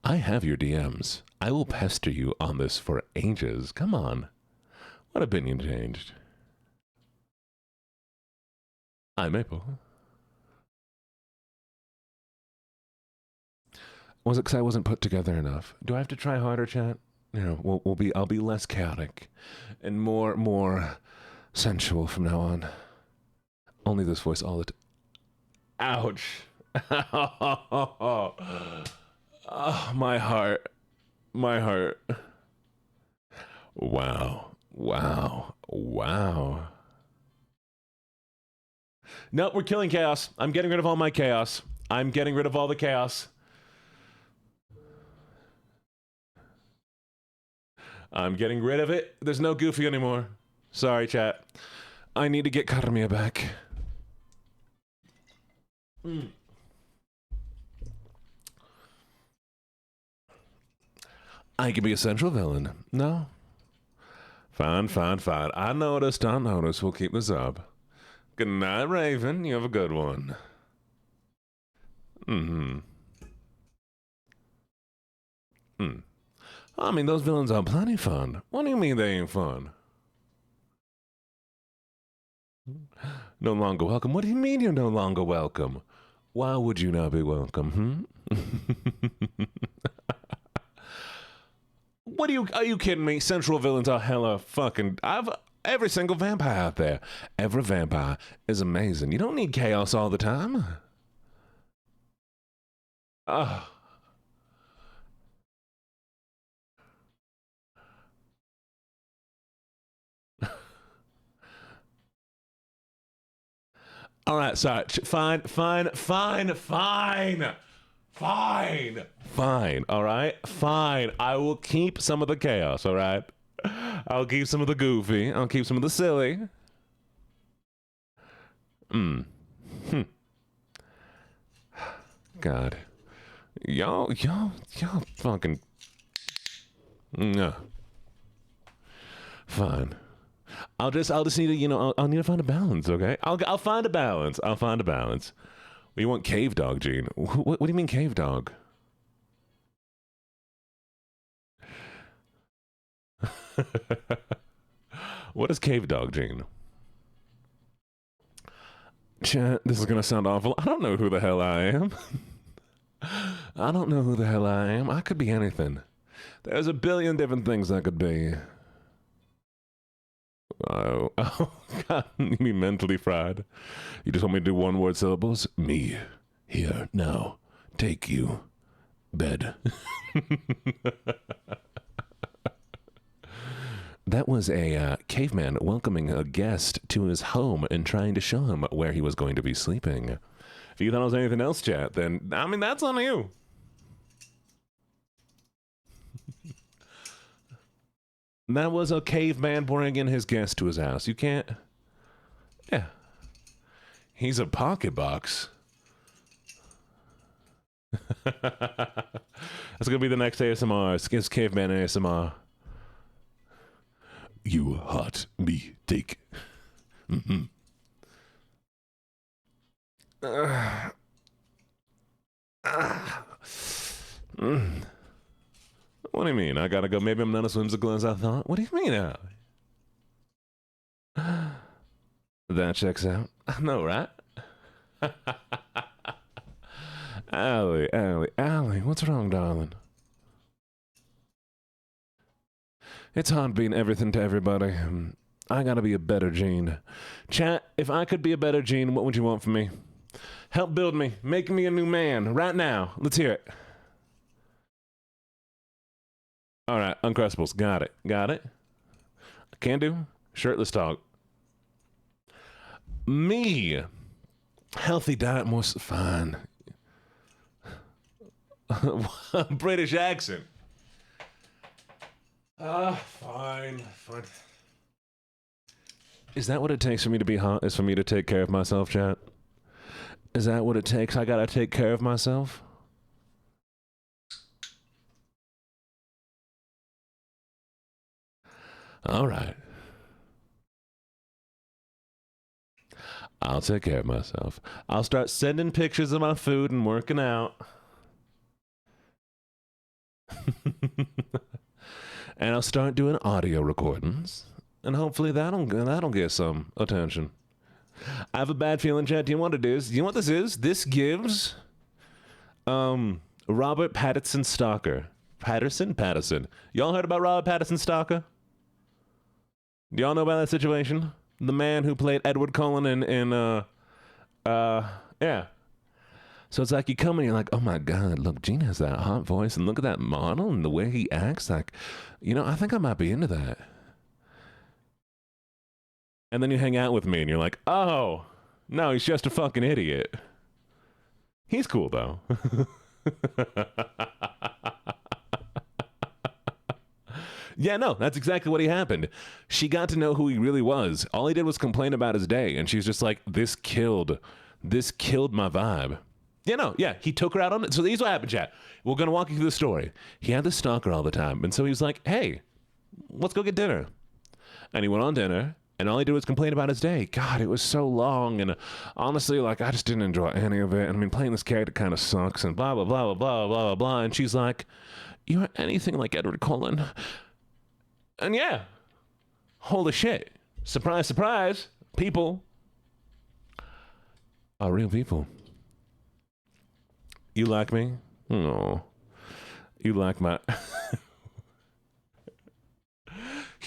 I have your DMs. I will pester you on this for ages. Come on. What opinion changed? I'm Maple. Was it because I wasn't put together enough? Do I have to try harder, chat? You know, I'll be less chaotic and more sensual from now on. Only this voice all the time. Ouch. Oh, my heart. My heart. Wow. Nope, we're killing chaos. I'm getting rid of all my chaos. I'm getting rid of all the chaos. I'm getting rid of it. There's no Goofy anymore. Sorry, chat. I need to get Carmia back. I can be a central villain. No? Fine. I noticed. We'll keep this up. Good night, Raven. You have a good one. I mean, those villains are plenty fun. What do you mean they ain't fun? No longer welcome? What do you mean you're no longer welcome? Why would you not be welcome, What are you kidding me? Central villains are hella fucking. Every single vampire out there. Every vampire is amazing. You don't need chaos all the time. Oh. All right, sorry. Fine. All right, fine. I will keep some of the chaos. All right, I'll keep some of the goofy. I'll keep some of the silly. God, y'all, fucking. Fine. I'll just need to, I'll need to find a balance, okay? I'll find a balance. I'll find a balance. You want cave dog, Gene? What do you mean cave dog? What is cave dog, Gene? Chat, this is gonna sound awful. I don't know who the hell I am. I don't know who the hell I am. I could be anything. There's a billion different things I could be. Oh, God, you mean mentally fried? You just want me to do one word syllables? Me, here, now, take you, bed. That was a caveman welcoming a guest to his home and trying to show him where he was going to be sleeping. If you thought it was anything else, chat, then, I mean, that's on you. That was a caveman bringing his guest to his house. You can't... Yeah. He's a pocket box. That's gonna be the next ASMR. It's caveman ASMR. You hot me take. Mm-hmm. What do you mean? I gotta go. Maybe I'm not as whimsical as I thought. What do you mean, Allie? That checks out. I know, right? Allie, what's wrong, darling? It's hard being everything to everybody. I gotta be a better Gene. Chat, if I could be a better Gene, what would you want from me? Help build me. Make me a new man. Right now. Let's hear it. All right, Uncrustables. Got it. Can do. Shirtless talk. Me. Healthy diet, more fine. British accent. Fine. Is that what it takes for me to be hot? Is for me to take care of myself, chat? Is that what it takes? I gotta take care of myself? All right. I'll take care of myself. I'll start sending pictures of my food and working out. And I'll start doing audio recordings. And hopefully that'll get some attention. I have a bad feeling, chat. Do you know what it is? You know what this is? This gives Robert Pattinson Stalker. Patterson. Y'all heard about Robert Pattinson Stalker? Do y'all know about that situation? The man who played Edward Cullen in yeah. So it's like you come and you're like, oh my God, look, Gene has that hot voice and look at that model and the way he acts. Like, I think I might be into that. And then you hang out with me and you're like, oh, no, he's just a fucking idiot. He's cool though. Yeah, no, that's exactly what happened. She got to know who he really was. All he did was complain about his day, and she's just like, this killed my vibe. Yeah, he took her out on it. So here's what happened, chat. We're going to walk you through the story. He had this stalker all the time, and so he was like, hey, let's go get dinner. And he went on dinner, and all he did was complain about his day. God, it was so long, and honestly, like, I just didn't enjoy any of it. And I mean, playing this character kind of sucks, and blah, blah, blah, blah, blah, blah, blah. And she's like, you are anything like Edward Cullen. And yeah, holy shit. Surprise, surprise. People are real people. You like me? No. You like my...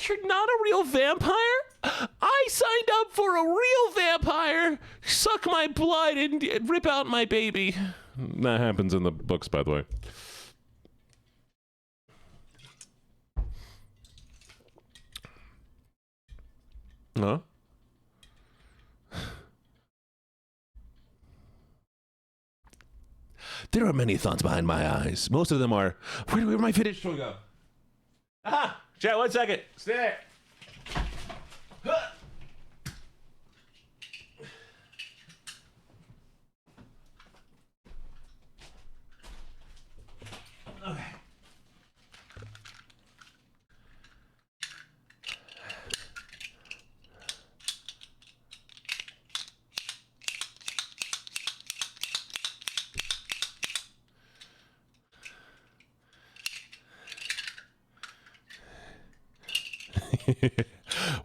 you're not a real vampire? I signed up for a real vampire. Suck my blood and rip out my baby. That happens in the books, by the way. Huh? There are many thoughts behind my eyes. Most of them are, where'd my fidget toy go? Ah! Chat, 1 second. Stay there. Huh. Okay.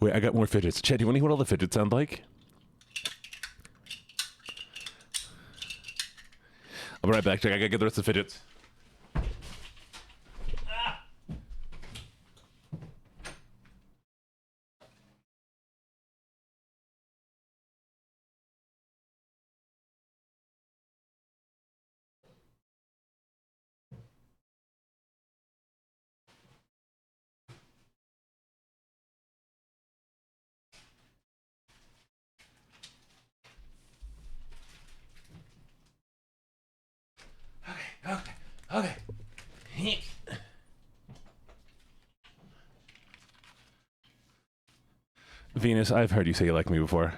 Wait, I got more fidgets. Chad, do you want to hear what all the fidgets sound like? I'll be right back. Check. I gotta get the rest of the fidgets. Okay. Venus, I've heard you say you like me before.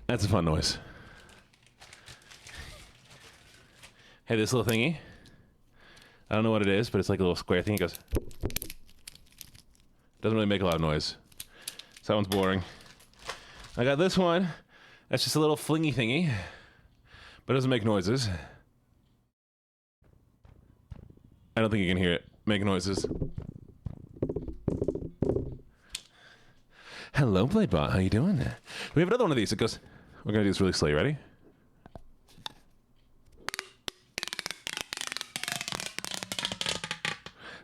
That's a fun noise. Hey, this little thingy. I don't know what it is, but it's like a little square thing. It goes. Doesn't really make a lot of noise. So that one's boring. I got this one. That's just a little flingy thingy, but it doesn't make noises. I don't think you can hear it make noises. Hello, Bladebot. How you doing? We have another one of these. It goes. We're gonna do this really slow. You ready?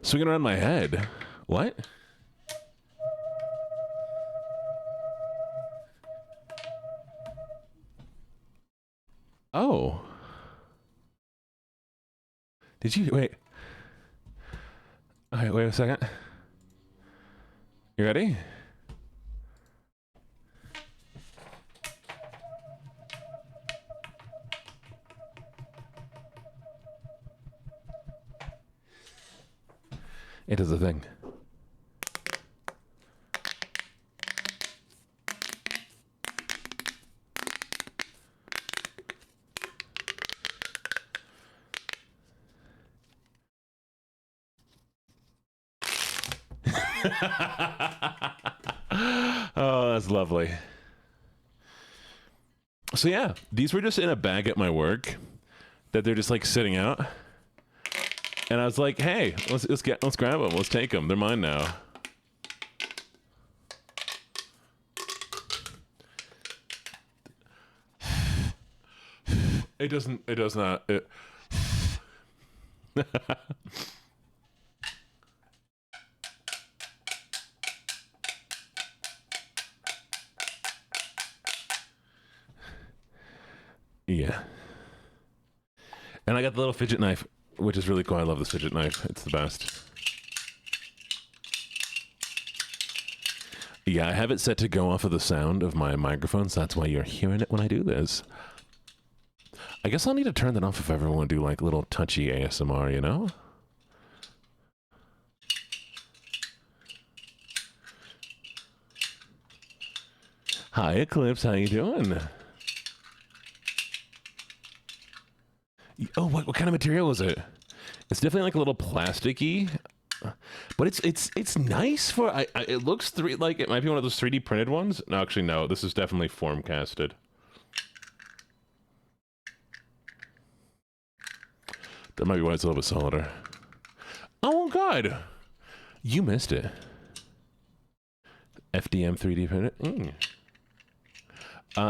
Swinging around my head. What? Oh. Did you wait? Okay, wait a second. You ready? It does a thing. Oh, that's lovely. So yeah, these were just in a bag at my work that they're just like sitting out. And I was like, "Hey, let's grab them. Let's take them. They're mine now." It does not. Yeah. And I got the little fidget knife, which is really cool. I love this fidget knife. It's the best. Yeah, I have it set to go off of the sound of my microphone, so that's why you're hearing it when I do this. I guess I'll need to turn that off if I ever want to do like little touchy ASMR, you know? Hi, Eclipse. How you doing? Oh, what kind of material is it? It's definitely like a little plasticky, but it's nice for. It looks like it might be one of those 3D printed ones. No, actually, no. This is definitely form casted. That might be why it's a little bit solider. Oh God, you missed it. FDM 3D printer.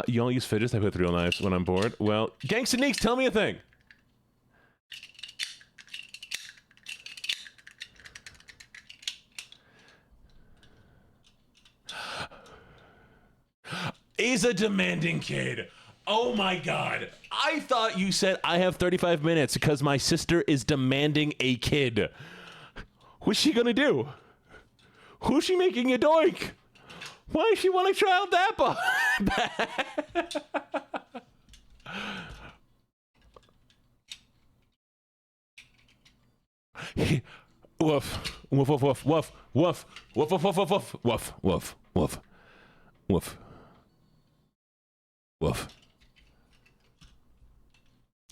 You all use fidgets? I put real knives when I'm bored. Well, Gangsta Neeks, tell me a thing. He's a demanding kid. Oh my god. I thought you said I have 35 minutes because my sister is demanding a kid. What's she gonna do? Who's she making a doink? Why does she want a child that bad? Woof. Woof, woof, woof, woof, woof, woof, woof, woof, woof, woof, woof, woof, woof, woof.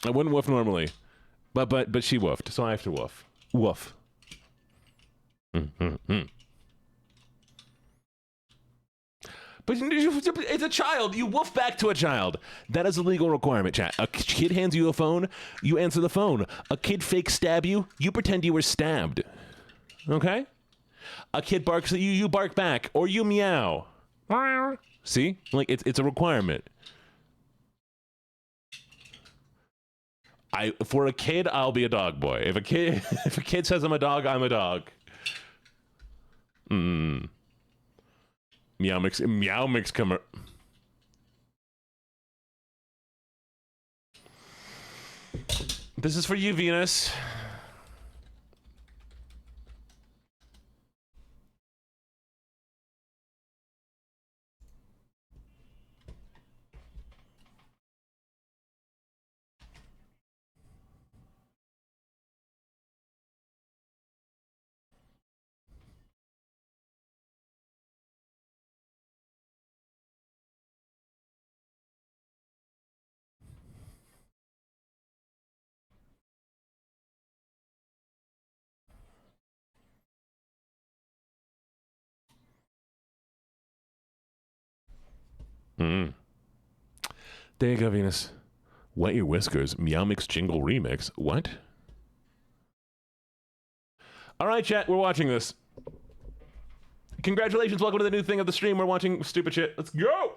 I wouldn't woof normally, but she woofed, so I have to woof. Woof. But it's a child. You woof back to a child. That is a legal requirement, chat. A kid hands you a phone, you answer the phone. A kid fake stab you, you pretend you were stabbed. Okay? A kid barks at you, you bark back, or you meow. See? Like it's a requirement. For a kid, I'll be a dog boy. If a kid says I'm a dog, I'm a dog. Meow mix come. This is for you, Venus. There you go, Venus. Wet your whiskers. Meow Mix Jingle Remix. What? All right, chat. We're watching this. Congratulations. Welcome to the new thing of the stream. We're watching stupid shit. Let's go.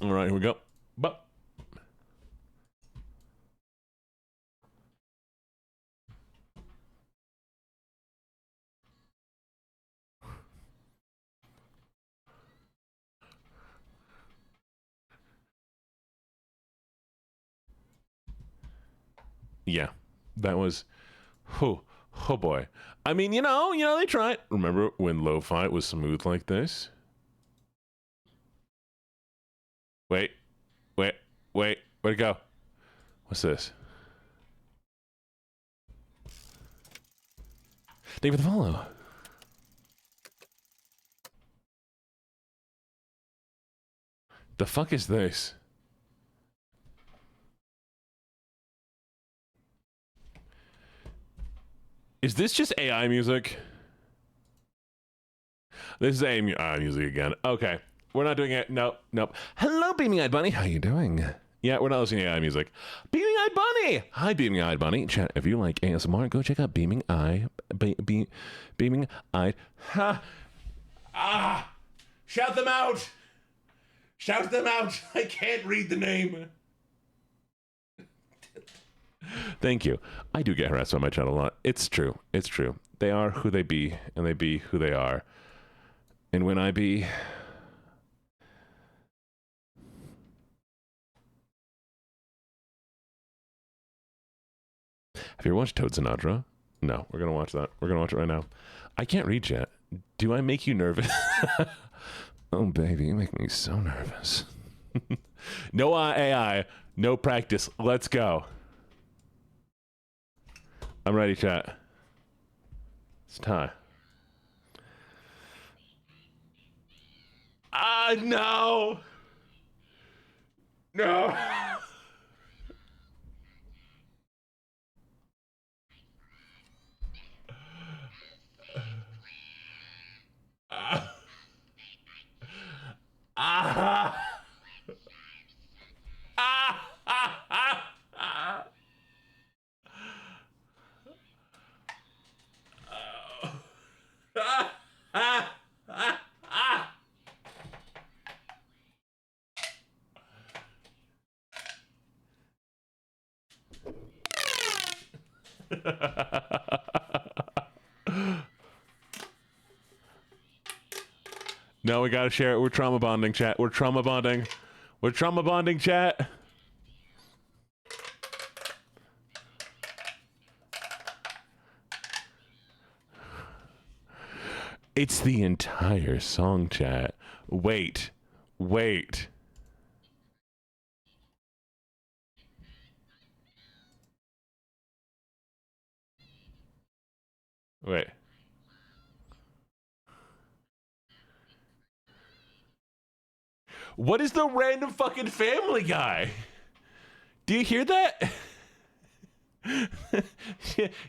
All right, here we go. Yeah, that was, oh boy. I mean, you know, they tried. Remember when lo-fi was smooth like this? Wait, where'd it go? What's this? Thank you for the follow. The fuck is this? Is this just AI music? This is AI music again. Okay. We're not doing it. Nope. Hello, Beaming Eyed Bunny. How you doing? Yeah, we're not listening to AI music. Beaming Eyed Bunny! Hi, Beaming Eyed Bunny. Chat, if you like ASMR, go check out Beaming Eyed. Ha! Ah! Shout them out! Shout them out! I can't read the name. Thank you. I do get harassed on my channel a lot. It's true. It's true. They are who they be, and they be who they are. And when I be... Have you ever watched Toad Sinatra? No, we're going to watch that. We're going to watch it right now. I can't read yet. Do I make you nervous? Oh, baby, you make me so nervous. No AI, no practice. Let's go. I'm ready, chat. It's time. No! No! No, we gotta share it. We're trauma bonding, chat. We're trauma bonding. We're trauma bonding, chat. It's the entire song, chat. Wait. Wait. Wait. What is the random fucking Family Guy? Do you hear that?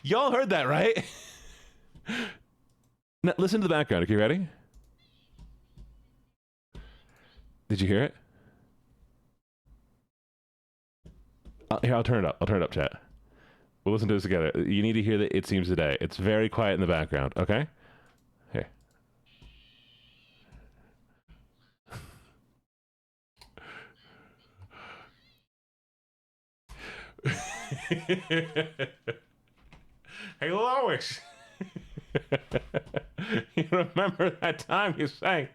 Y'all heard that, right? Now, listen to the background. Okay, ready? Did you hear it? Here, I'll turn it up. I'll turn it up, chat. We'll listen to this together. You need to hear the It Seems Today. It's very quiet in the background, okay? Here. Hey, Lois. You remember that time you sang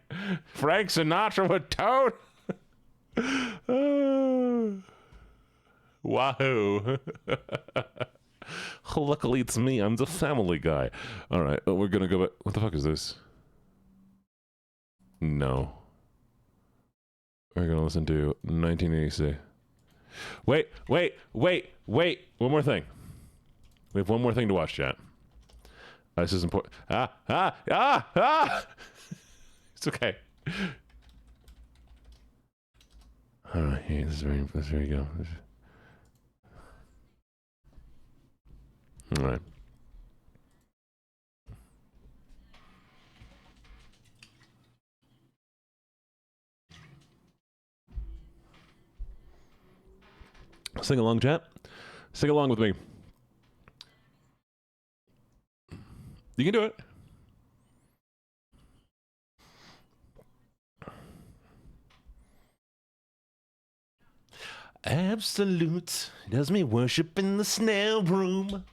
Frank Sinatra with Toad? Wahoo. Luckily, it's me. I'm the Family Guy. All right, we're gonna go back. What the fuck is this? No. We're gonna listen to 1986. Wait. One more thing. We have one more thing to watch, chat. This is important. It's okay. All right, here, there you go. All right. Sing along, chat. Sing along with me. You can do it. Absolute does me worship in the snail room.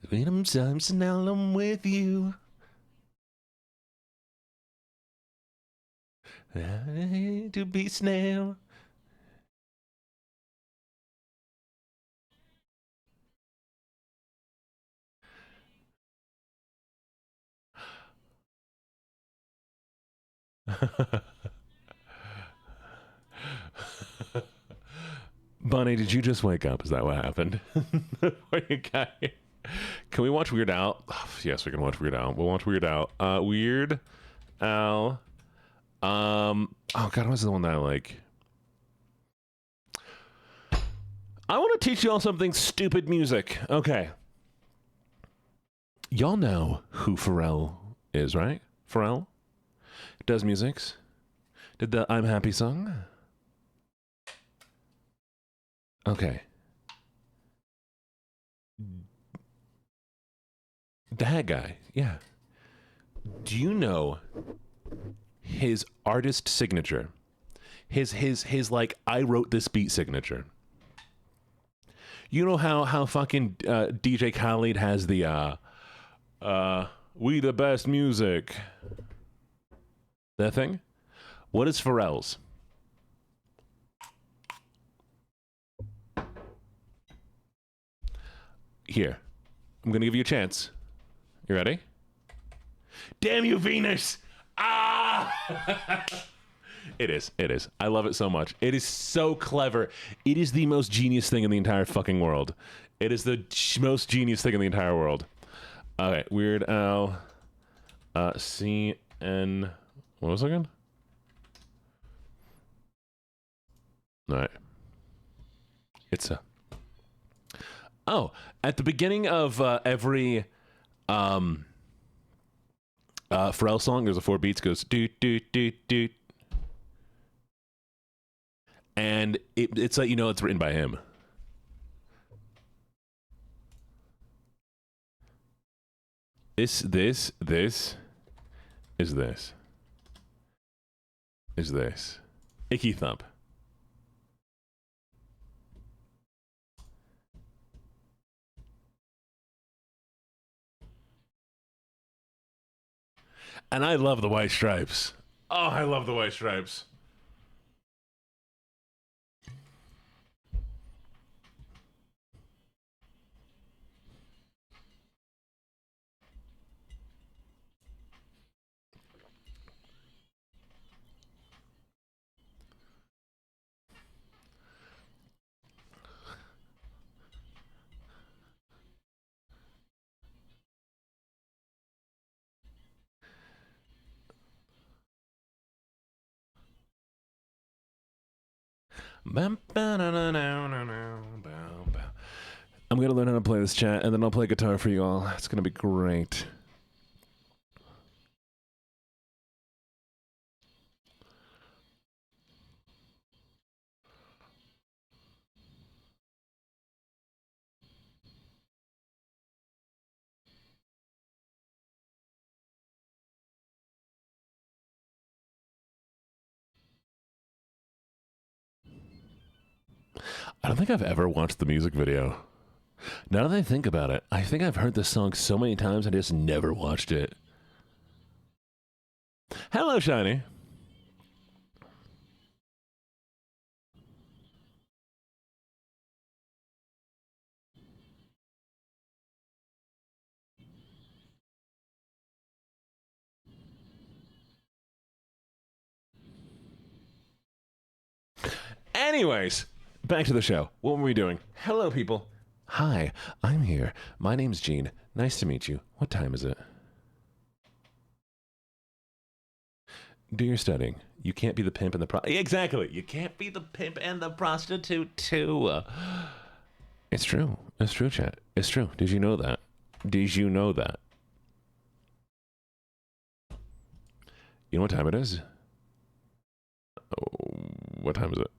Sometimes now I'm with you. To be snail. Bunny, did you just wake up? Is that what happened? Can we watch Weird Al? Oh, yes, we can watch Weird Al. We'll watch Weird Al. Weird Al. Oh God, what's the one that I like? I want to teach y'all something stupid music. Okay. Y'all know who Pharrell is, right? Pharrell does musics. Did the I'm Happy song? Okay. That guy, yeah. Do you know his artist signature? His like I wrote this beat signature. You know how fucking DJ Khaled has the we the best music. That thing? What is Pharrell's? Here. I'm gonna give you a chance. You ready? Damn you, Venus! Ah! It is. It is. I love it so much. It is so clever. It is the most genius thing in the entire fucking world. It is the most genius thing in the entire world. Okay, Weird Al. CN. What was it again? All right. It's a. Oh, at the beginning of every Pharrell song, there's a 4 beats goes doot doot doot doot. And it's like, you know, it's written by him. This is this. Icky Thump. And I love the White Stripes. Oh, I love the White Stripes. I'm gonna learn how to play this, chat, and then I'll play guitar for you all. It's gonna be great. I don't think I've ever watched the music video. Now that I think about it, I think I've heard this song so many times I just never watched it. Hello, Shiny. Anyways, back to the show. What were we doing? Hello, people. Hi, I'm here. My name's Gene. Nice to meet you. What time is it? Do your studying. You can't be the pimp and the exactly. You can't be the pimp and the prostitute too. It's true. It's true, chat. It's true. Did you know that? Did you know that? You know what time it is? Oh, what time is it?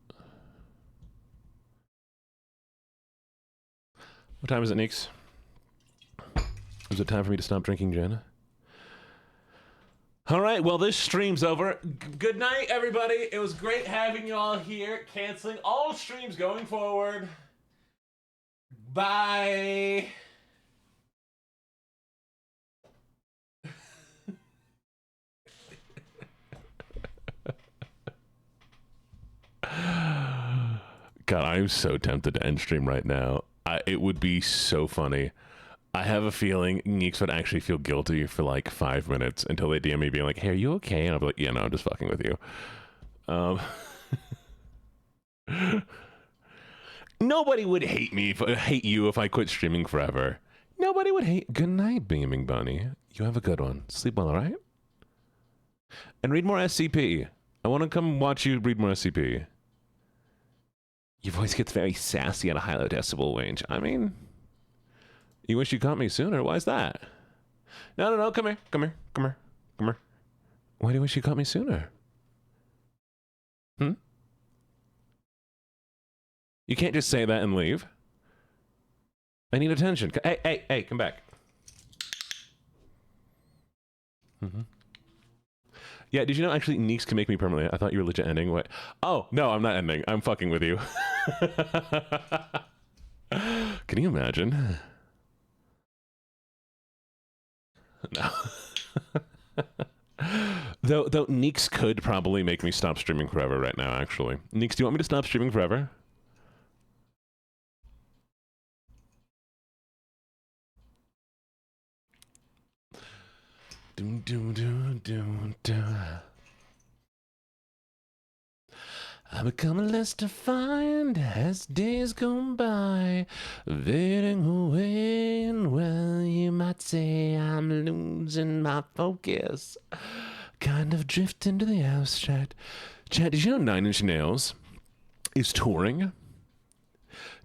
What time is it, Neeks? Is it time for me to stop drinking gin? All right, well, this stream's over. Good night, everybody. It was great having you all here. Canceling all streams going forward. Bye. God, I'm so tempted to end stream right now. It would be so funny. I have a feeling Neeks would actually feel guilty for like 5 minutes until they DM me being like, hey, are you okay? And I'll be like, yeah, no, I'm just fucking with you. Nobody would hate you if I quit streaming forever. Nobody would hate. Good night, Beaming Bunny. You have a good one. Sleep well, all right? And read more SCP. I want to come watch you read more SCP. Your voice gets very sassy at a high low decibel range. I mean, you wish you caught me sooner. Why's that? No. Come here. Come here. Why do you wish you caught me sooner? You can't just say that and leave. I need attention. Hey, come back. Yeah, did you know actually Neeks can make me permanently? I thought you were legit ending. Wait. Oh, no, I'm not ending. I'm fucking with you. Can you imagine? No. Though Neeks could probably make me stop streaming forever right now, actually. Neeks, do you want me to stop streaming forever? I become less defined as days go by, fading away, and well, you might say I'm losing my focus. Kind of drift into the abstract. Chad, did you know Nine Inch Nails is touring?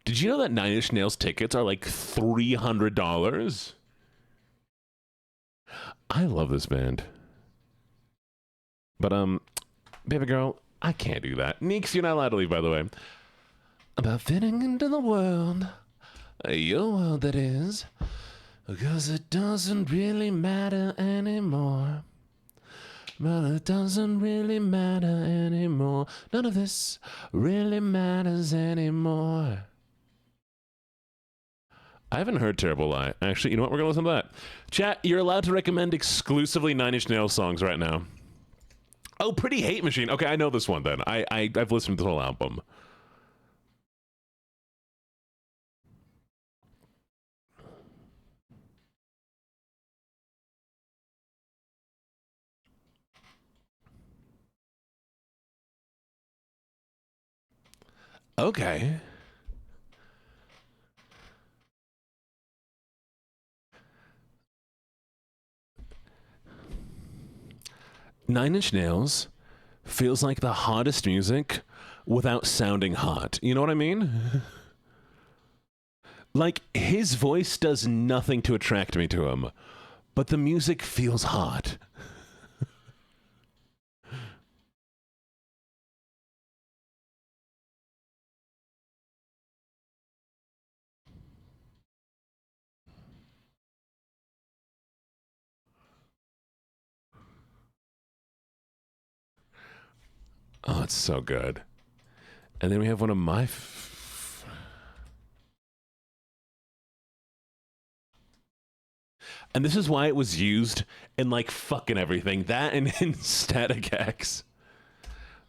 Did you know that Nine Inch Nails tickets are like $300? I love this band. But, baby girl, I can't do that. Neeks, you're not allowed to leave, by the way. About fitting into the world, your world that is, because it doesn't really matter anymore. Well, it doesn't really matter anymore. None of this really matters anymore. I haven't heard Terrible Lie. Actually, you know what? We're going to listen to that. Chat, you're allowed to recommend exclusively Nine Inch Nails songs right now. Oh, Pretty Hate Machine. Okay, I know this one then. I've listened to the whole album. Okay. Nine Inch Nails feels like the hottest music without sounding hot. You know what I mean? Like, his voice does nothing to attract me to him, but the music feels hot. Oh, it's so good. And then we have one of my... And this is why it was used in, like, fucking everything. That and in Static X.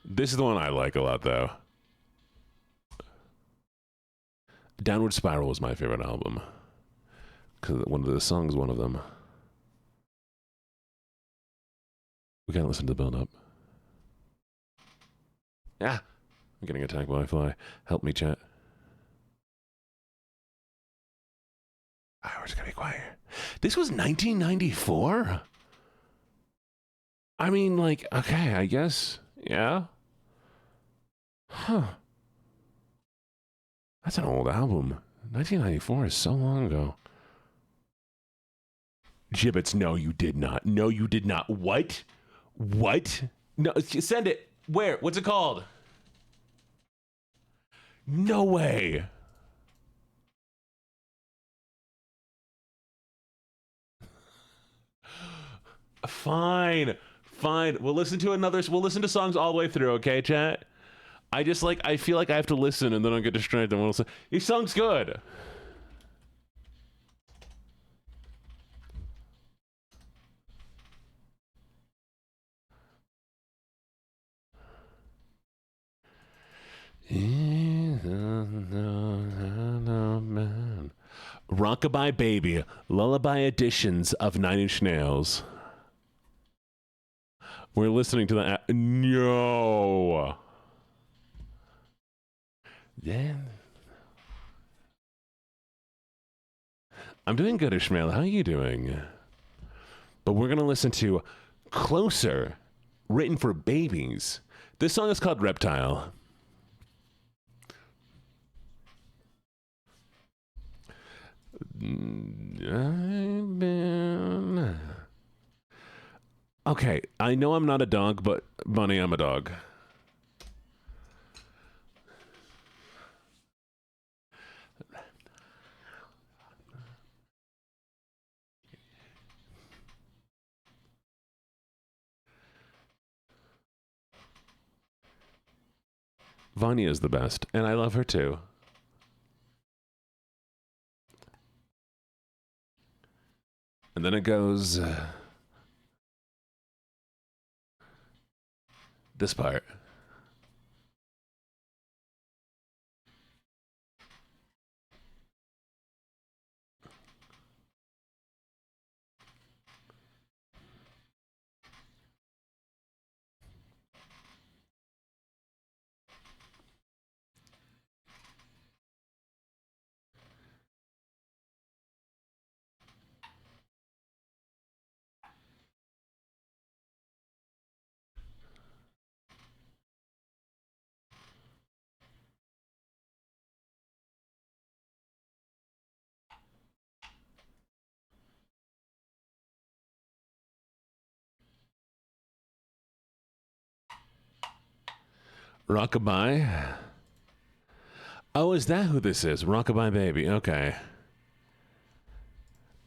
This is the one I like a lot, though. Downward Spiral was my favorite album. Because one of the songs, one of them. We gotta listen to the build-up. Ah! I'm getting attacked by a fly. Help me, chat. We're just gonna be quiet. This was 1994? I mean, like, okay, I guess. Yeah? Huh. That's an old album. 1994 is so long ago. Gibbets, no, you did not. No, you did not. What? What? No, send it. Where? What's it called? No way. Fine. Fine. We'll listen to songs all the way through, okay, chat? I feel like I have to listen and then I'll get distracted. These songs good. Rockabye Baby, lullaby editions of Nine Inch Nails. We're listening to that. No. Yeah. I'm doing good, Ishmael. How are you doing? But we're going to listen to Closer, written for babies. This song is called Reptile. Okay, I know I'm not a dog, but Bunny, I'm a dog. Vanya is the best, and I love her too. And then it goes... this part. Rockabye. Oh, is that who this is? Rockabye Baby. Okay.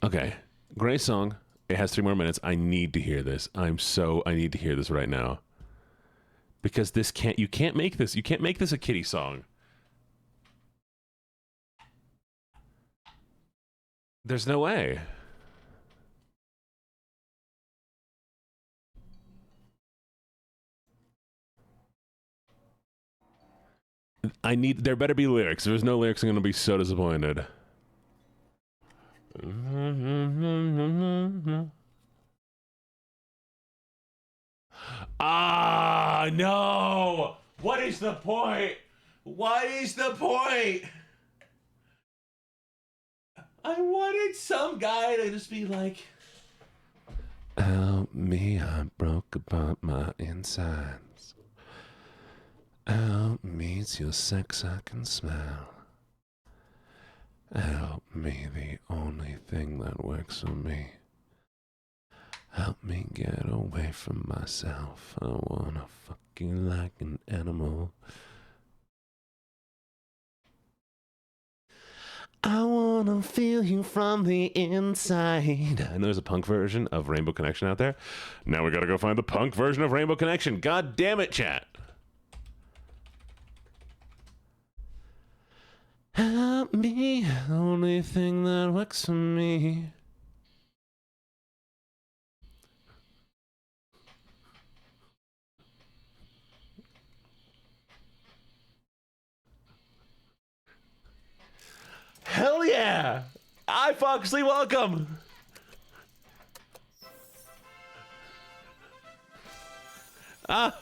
Okay. Great song. It has 3 more minutes. I need to hear this. I need to hear this right now. Because you can't make this a kiddie song. There's no way. There better be lyrics. If there's no lyrics, I'm gonna be so disappointed. Ah, no! What is the point? What is the point? I wanted some guy to just be like, help me, I broke apart my insides. Help me, it's your sex I can smell. Help me, the only thing that works for me. Help me get away from myself. I wanna fuck you like an animal. I wanna feel you from the inside. I know there's a punk version of Rainbow Connection out there. Now we gotta go find the punk version of Rainbow Connection. God damn it, chat. Help me, only thing that works for me. Hell yeah! Hi, Foxley, welcome! Ah!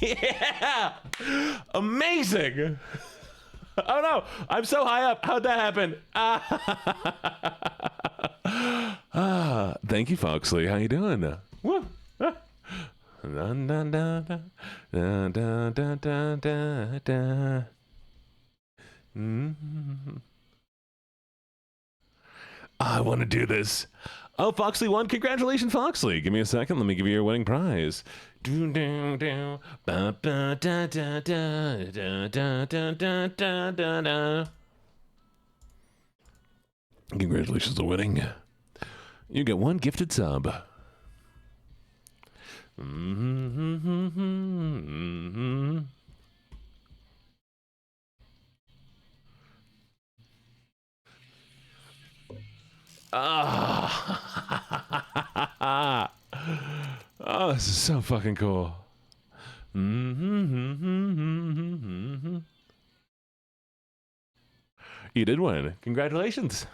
Yeah! Amazing! Oh no! I'm so high up! How'd that happen? Thank you, Foxley. How you doing? Woo! I want to do this. Oh, Foxley won. Congratulations, Foxley. Give me a second. Let me give you your winning prize. Congratulations on winning. You get one gifted sub. Oh, this is so fucking cool. You did win. Congratulations.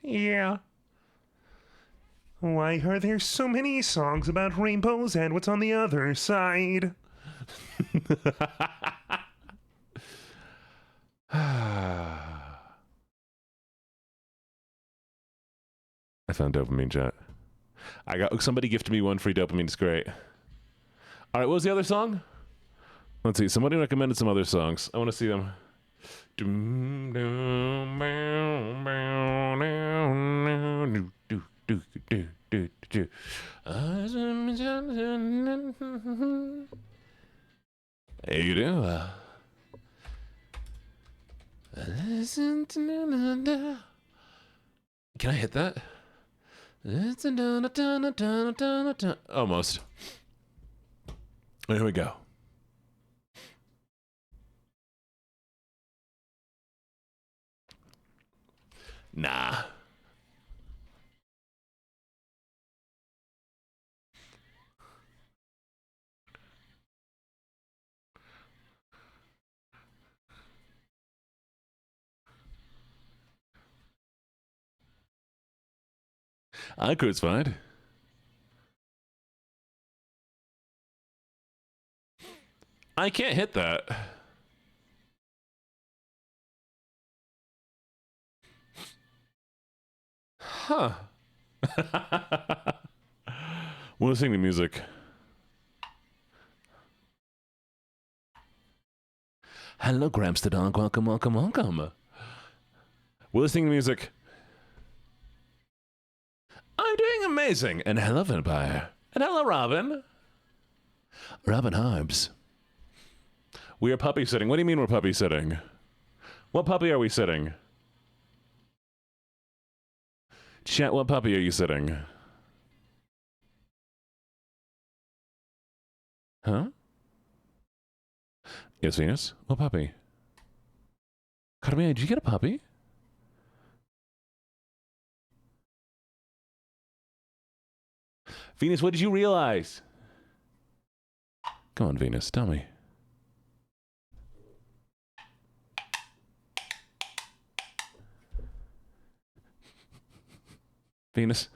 Yeah. Why are there so many songs about rainbows and what's on the other side? I found dopamine, chat. I got somebody gifted me one free dopamine. It's great. All right, what was the other song? Let's see. Somebody recommended some other songs. I want to see them. Hey, you do. Can I hit that? Almost. Here we go. Nah. I could fine. I can't hit that. Huh. We're listening to music. Hello, Gramps the dog. Welcome, welcome, welcome. We're listening to music. I'm doing amazing. And hello, Vampire. And hello, Robin. Robin Harbs. We are puppy sitting. What do you mean we're puppy sitting? What puppy are we sitting? Chat, what puppy are you sitting? Huh? Yes, Venus? What puppy? Carmine, did you get a puppy? Venus, what did you realize? Come on, Venus, tell me. Venus,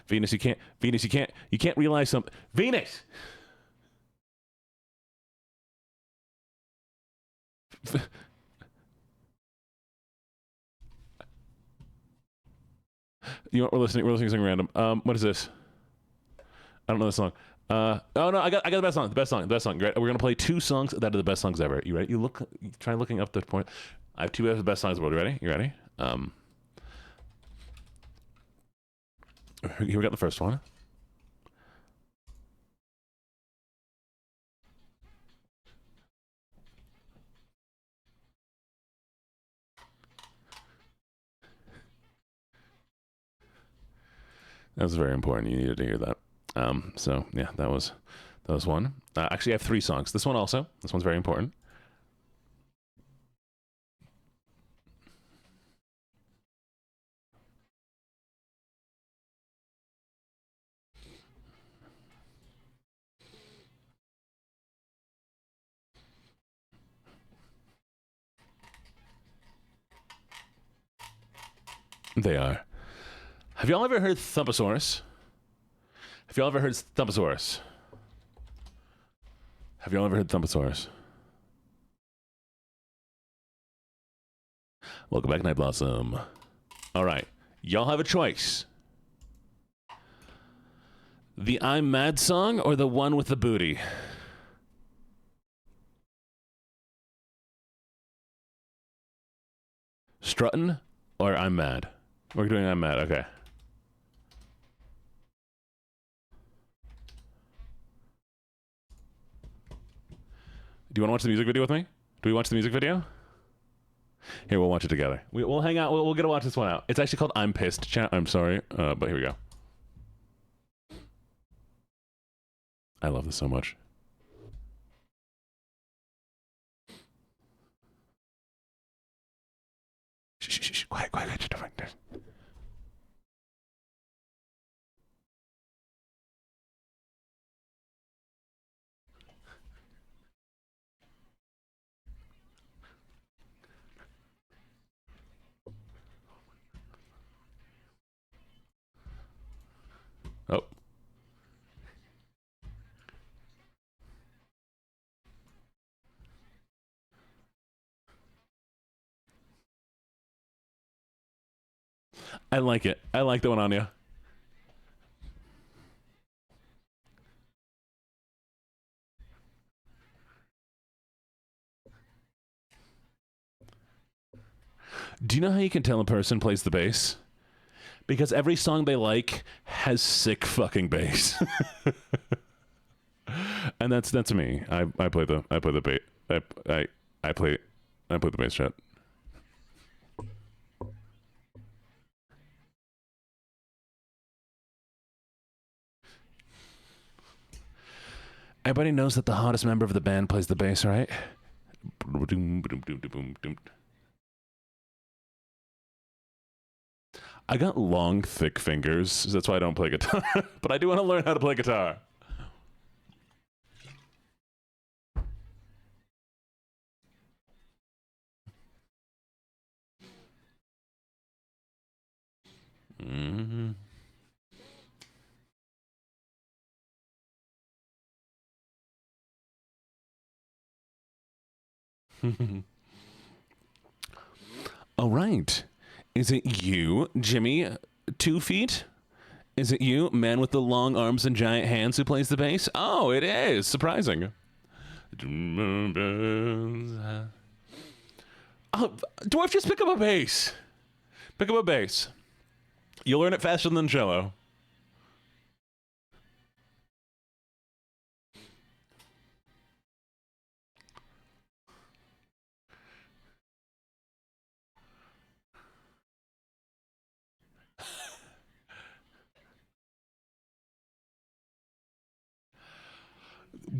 you can't realize something. Venus! You know what, we're listening to something random. What is this? I don't know this song. Oh no, I got the best song. Great. We're gonna play 2 songs that are the best songs ever. You ready? You try looking up the point. I have 2 of the best songs in the world. You ready? Here we got the first one. That was very important. You needed to hear that. So yeah, that was one. Actually, I have 3 songs. This one also. This one's very important. They are. Have y'all ever heard Thumposaurus? Have y'all ever heard Thumposaurus? Welcome back, Night Blossom. All right. Y'all have a choice. The I'm Mad song or the one with the booty? Struttin' or I'm Mad? We're doing I'm Mad. Okay. Do you want to watch the music video with me? Do we watch the music video? Here, we'll watch it together. We'll hang out. We'll get to watch this one out. It's actually called I'm Pissed, chat. I'm sorry, but here we go. I love this so much. Shh. Quiet. Oh. I like it. I like the one on you. Do you know how you can tell a person plays the bass? Because every song they like has sick fucking bass. And that's me. I play the bass. I play the bass, chat. Everybody knows that the hottest member of the band plays the bass, right? I got long, thick fingers. That's why I don't play guitar. But I do want to learn how to play guitar. Mm-hmm. All right. Is it you, Jimmy 2 feet? Is it you, man with the long arms and giant hands, who plays the bass? Oh, it is. Surprising. Oh, Dwarf, just pick up a bass. Pick up a bass. You'll learn it faster than cello.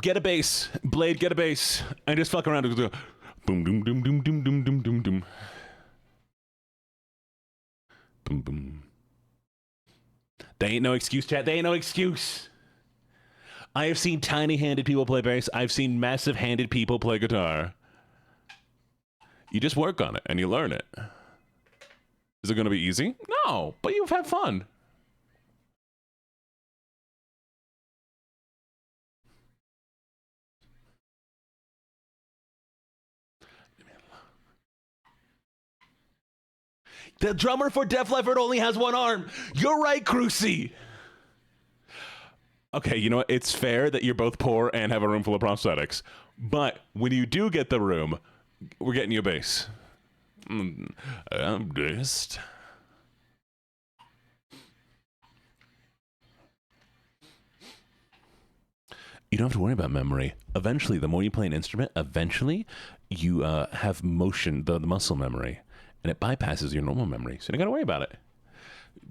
Get a bass. Blade, get a bass. And just fuck around. Boom, doom, doom, doom, doom, doom, doom, doom, doom. Boom, boom. They ain't no excuse, chat. They ain't no excuse. I have seen tiny-handed people play bass. I've seen massive-handed people play guitar. You just work on it, and you learn it. Is it going to be easy? No, but you've had fun. The drummer for Def Leppard only has one arm. You're right, Crucy. Okay, you know what? It's fair that you're both poor and have a room full of prosthetics. But when you do get the room, we're getting you a bass. I'm just... You don't have to worry about memory. Eventually, the more you play an instrument, eventually you have motion, the muscle memory. And it bypasses your normal memory, so you don't gotta worry about it.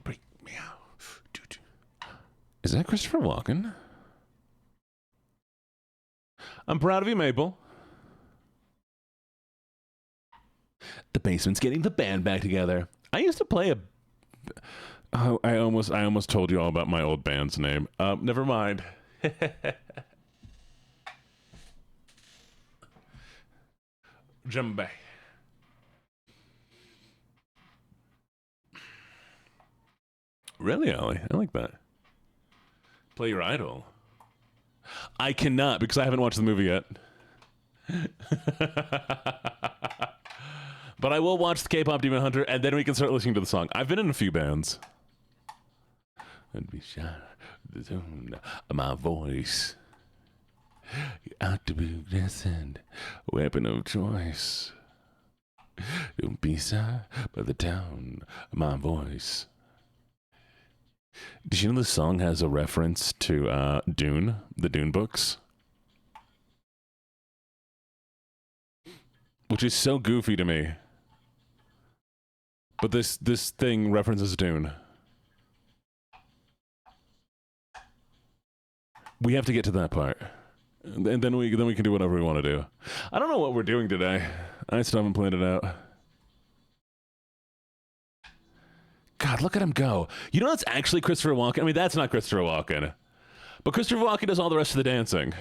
Break me out. Is that Christopher Walken? I'm proud of you, Maple. The Basement's getting the band back together. I used to play a... Oh, I almost told you all about my old band's name. Never mind. Djembe. Really, Ollie? I like that. Play your idol. I cannot because I haven't watched the movie yet. But I will watch the K-pop Demon Hunter, and then we can start listening to the song. I've been in a few bands. I'd be shy. The tone of my voice. You ought to be listened. Weapon of choice. Don't be shy by the tone of my voice. Did you know this song has a reference to Dune, the Dune books? Which is so goofy to me. But this thing references Dune. We have to get to that part. And then we can do whatever we want to do. I don't know what we're doing today. I still haven't planned it out. God, look at him go. You know that's actually Christopher Walken? I mean, that's not Christopher Walken. But Christopher Walken does all the rest of the dancing.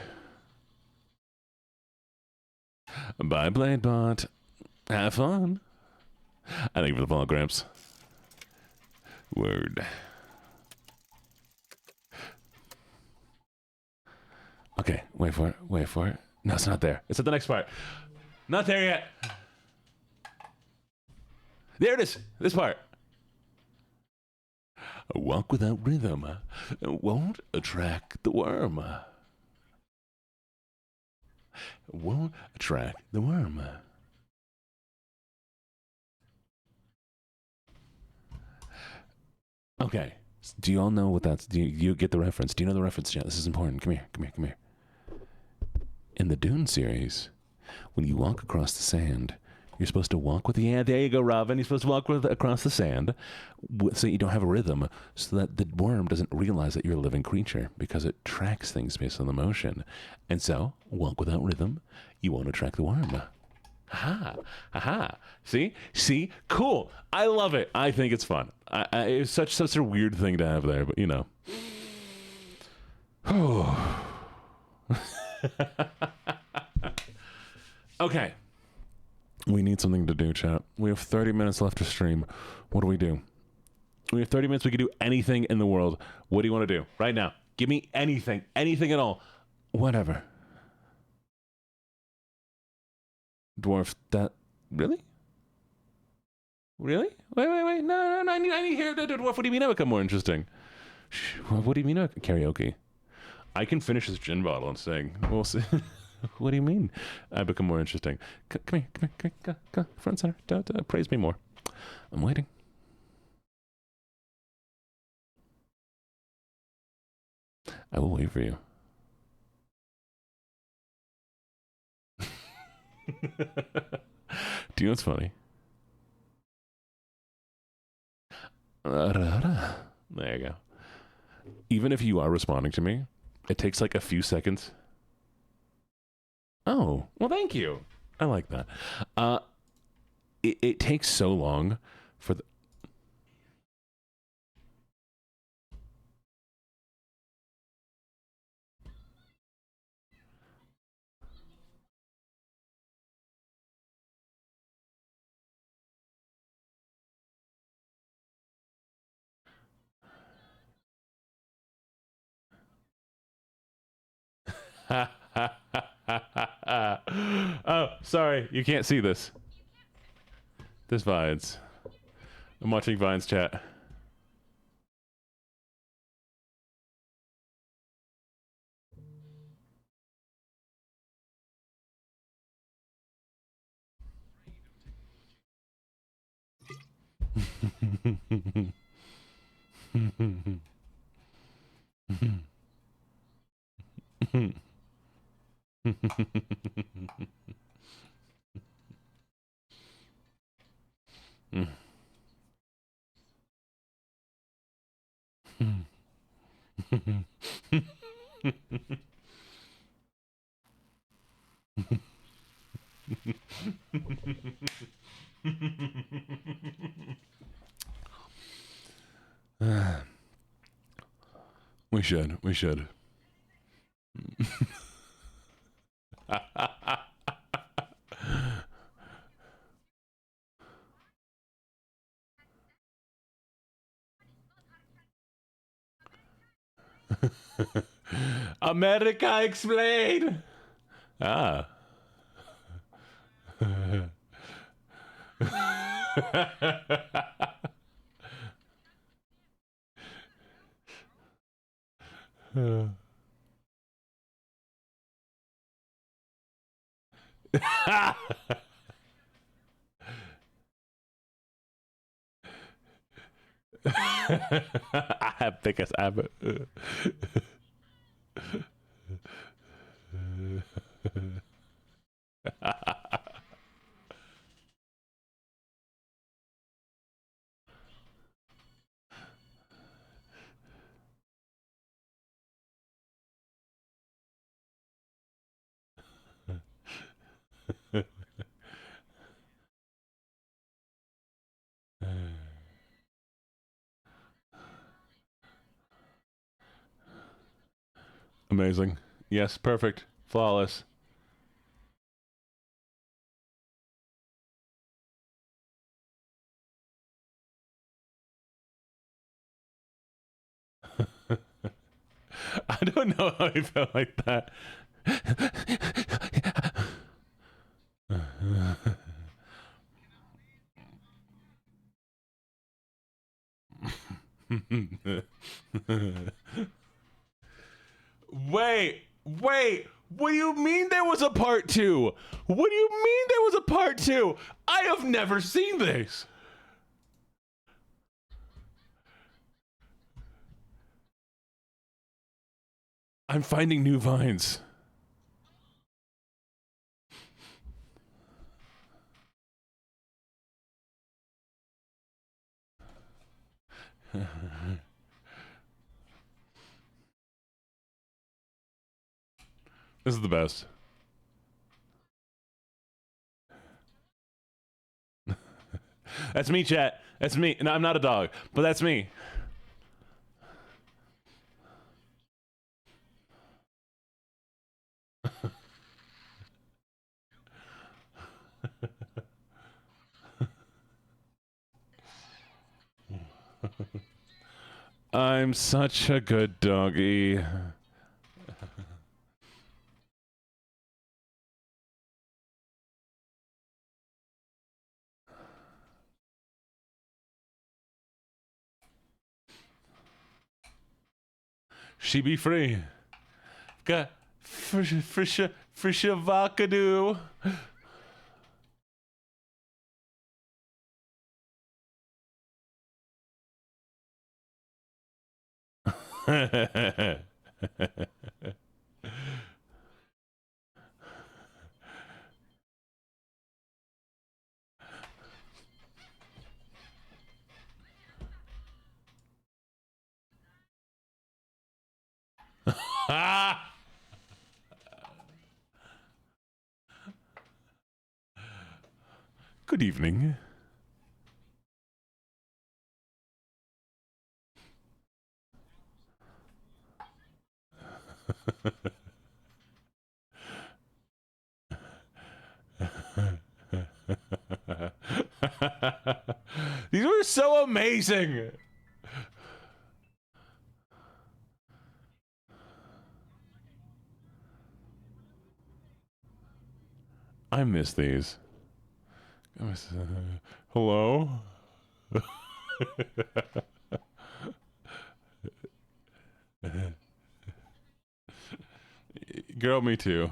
Bye, Bladebot. Have fun. I thank you for the follow, Gramps. Word. Okay, wait for it. Wait for it. No, it's not there. It's at the next part. Not there yet. There it is. This part. A walk without rhythm won't attract the worm. Won't attract the worm. Okay. Do you all know what that's... Do you get the reference? Do you know the reference, Jen? This is important. Come here. Come here. Come here. In the Dune series, when you walk across the sand... You're supposed to walk with the... Yeah, there you go, Robin. You're supposed to walk across the sand so you don't have a rhythm, so that the worm doesn't realize that you're a living creature because it tracks things based on the motion. And so, walk without rhythm, you won't attract the worm. Aha. Aha. See? See? Cool. I love it. I think it's fun. It's such a weird thing to have there, but you know. Okay. We need something to do, chat. We have 30 minutes left to stream. What do we do? We have 30 minutes. We can do anything in the world. What do you want to do right now? Give me anything. Anything at all. Whatever. Dwarf, that... Really? Really? Wait. No. I need to hear the Dwarf. What do you mean I become more interesting? What do you mean karaoke? I can finish this gin bottle and sing. We'll see. What do you mean? I become more interesting. Come here, come here, go, front center. Praise me more. I'm waiting. I will wait for you. Do you know what's funny? There you go. Even if you are responding to me, it takes like a few seconds. Oh, well, thank you. I like that. It takes so long for the. Oh, sorry, you can't see this. This Vines. I'm watching Vines chat. We should. We should. America explain. Ah. I have biggest habit. Amazing. Yes, perfect. Flawless. I don't know how I felt like that. Wait. What do you mean there was a part two? What do you mean there was a part two? I have never seen this. I'm finding new vines. This is the best. That's me, chat. That's me. No, I'm not a dog, but that's me. I'm such a good doggy. She be free. Got frisha vakadoo. Good evening. These were so amazing. I miss these. Hello? Girl, me too.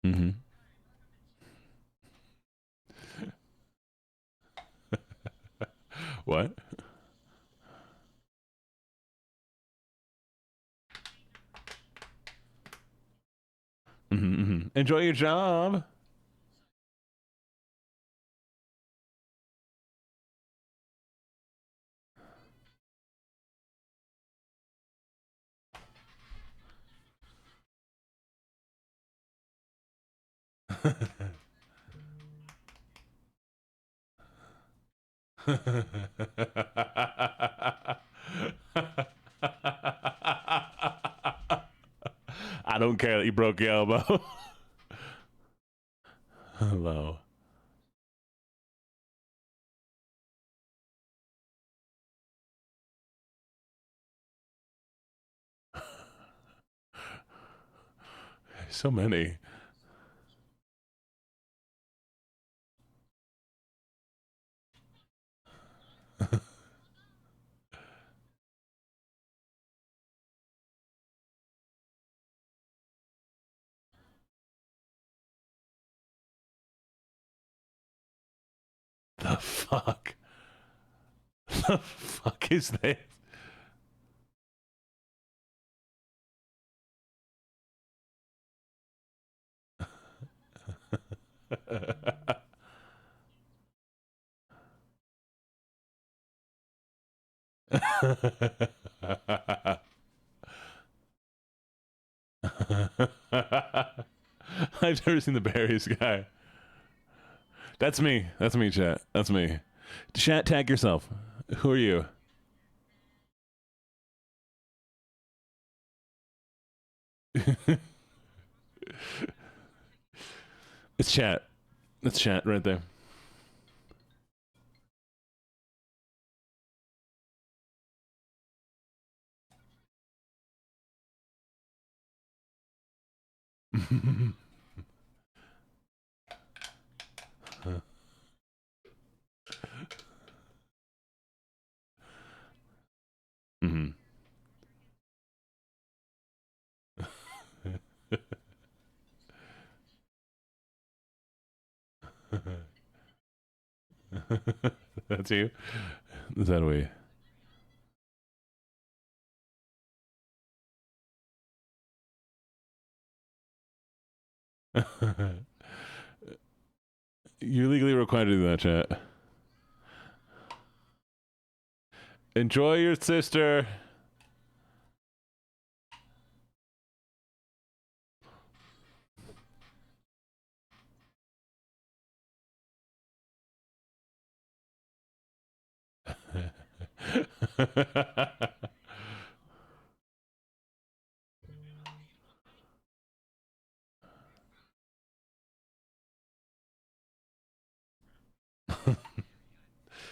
Mm-hmm. What? Mm-hmm, mm-hmm. Enjoy your job. I don't care that you broke your elbow. Hello. So many. The fuck? The fuck is this? I've never seen the berries guy. That's me. That's me, chat. That's me. Chat, tag yourself. Who are you? It's chat. It's chat right there. Mm-hmm. That's you? Is that we? You're legally required to do that, chat. Enjoy your sister.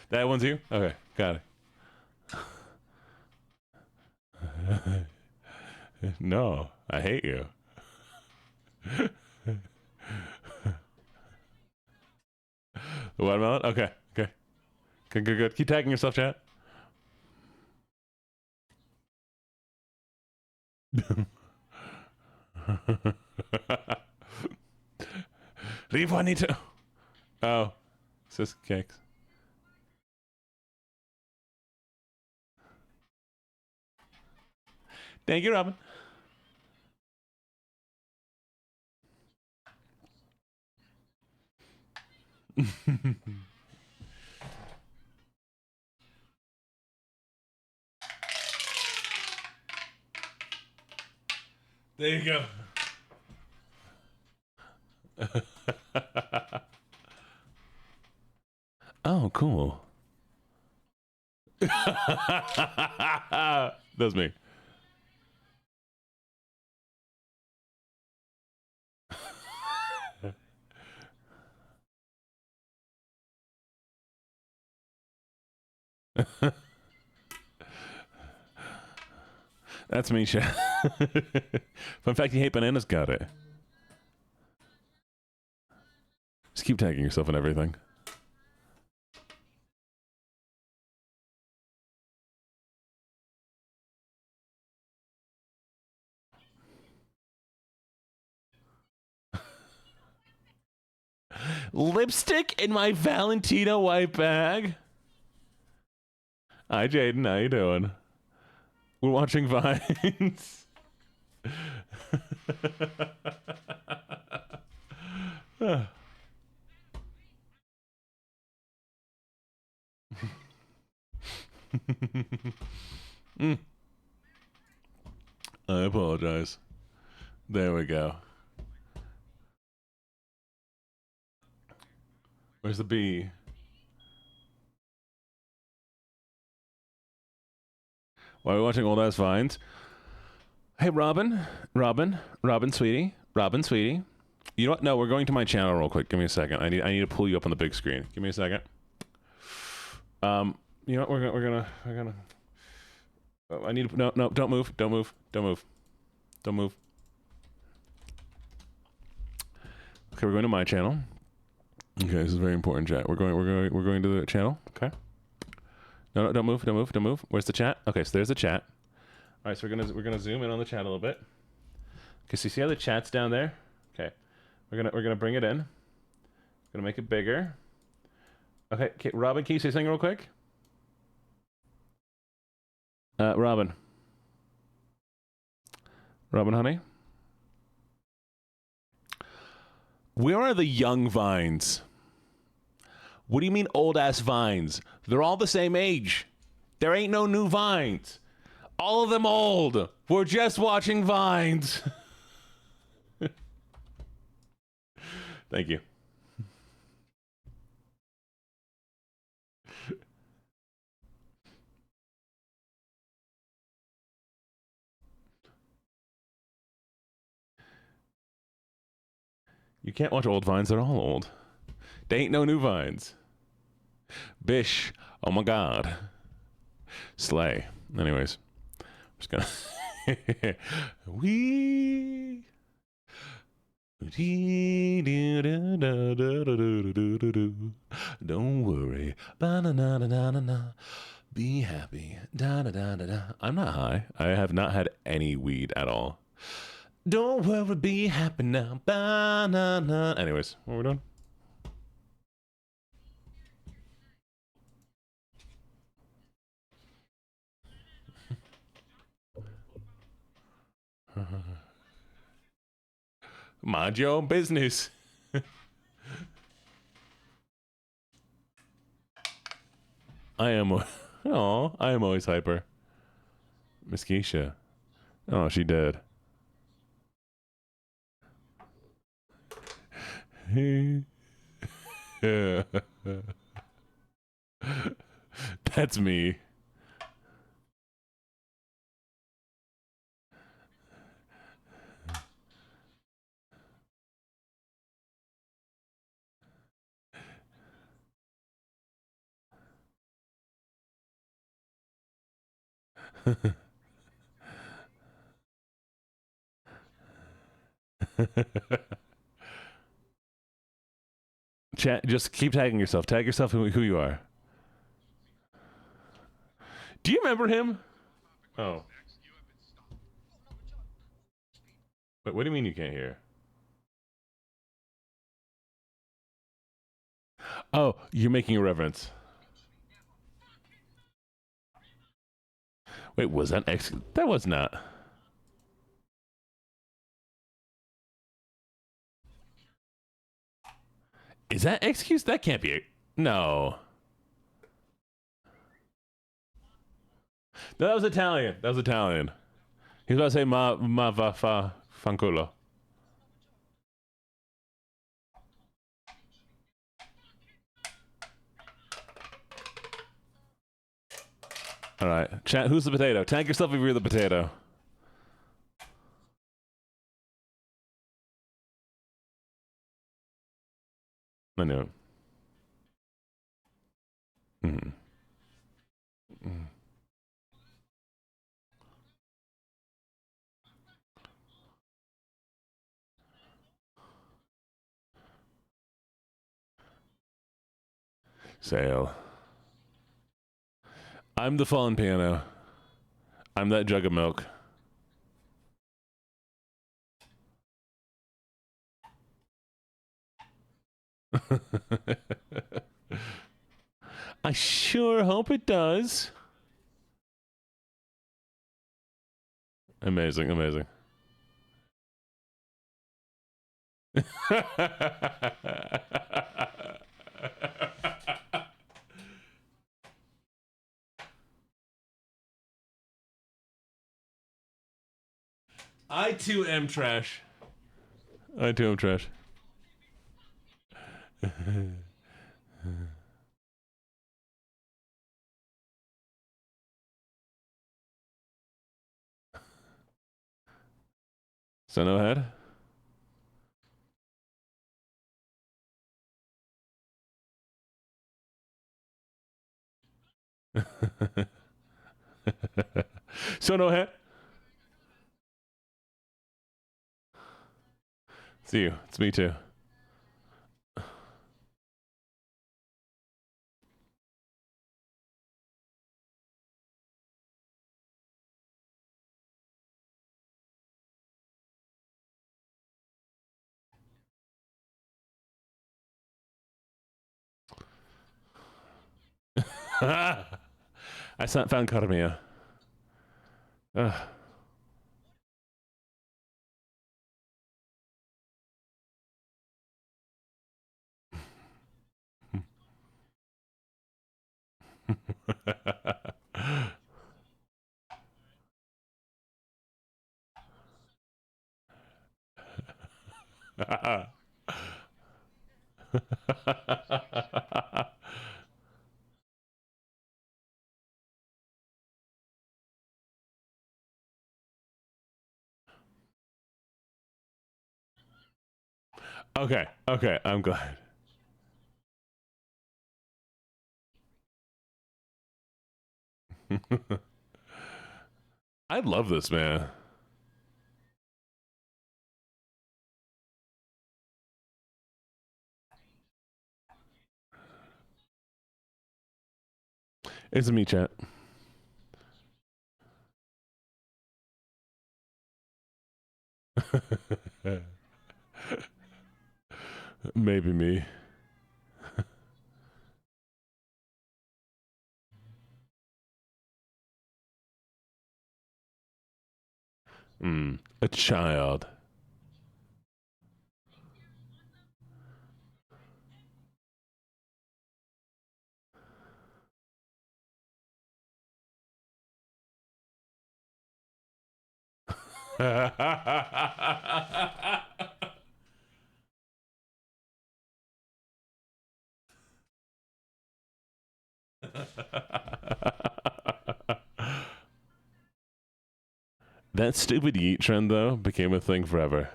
That one's you? Okay, got it. No, I hate you. Watermelon? Okay, okay. Good, good, good. Keep tagging yourself, chat. Leave Juanito. Oh, sis cakes. Thank you, Robin. There you go. Oh, cool. That's me. That's me, chat. Fun fact, you hate bananas, got it. Just keep tagging yourself and everything. Lipstick in my Valentino white bag. Hi, Jaden. How you doing? We're watching Vines. Mm. I apologize. There we go. Where's the bee? Why are we watching old ass Vines? Hey, Robin, sweetie, Robin, sweetie. You know what? No, we're going to my channel real quick. Give me a second. I need to pull you up on the big screen. Give me a second. You know what? We're gonna. Oh, I need to. No, don't move. Don't move. Don't move. Don't move. Okay, we're going to my channel. Okay, this is very important, chat. We're going to the channel. Okay. No, don't move. Don't move. Don't move. Where's the chat? Okay, so there's the chat. All right, so we're gonna zoom in on the chat a little bit. Okay, so you see how the chat's down there? Okay, we're gonna bring it in. Gonna make it bigger. Okay, Robin, can you say something real quick? Robin, honey. Where are the young Vines? What do you mean old ass Vines? They're all the same age. There ain't no new Vines. All of them old. We're just watching Vines. Thank you. You can't watch old Vines. They're all old. They ain't no new Vines. Bish. Oh my God. Slay. Anyways. I'm just gonna... We... Don't worry. Be happy. I'm not high. I have not had any weed at all. Don't worry, be happy now. Anyways, what are we doing? Mind your own business. I am. Oh, I am always hyper. Miss Keisha. Oh, she dead. That's me. Chat, just keep tagging yourself. Tag yourself who you are. Do you remember him? Oh. Wait, what do you mean you can't hear? Oh, you're making a reference. Wait, was that X? That was not. Is that excuse? That can't be it. No. No, that was Italian. That was Italian. He was about to say ma va fa fanculo. All right, chat. Who's the potato? Tag yourself if you're the potato. I knew it. Mm-hmm. Mm-hmm. Sale. I'm the fallen piano. I'm that jug of milk. I sure hope it does. Amazing, amazing. I too am trash. I too am trash. So no head. So no head. It's you. It's me too. I found Carmia. Okay, okay, I'm glad. I love this man. It's a me chat. Maybe me. A child. That stupid yeet trend, though, became a thing forever.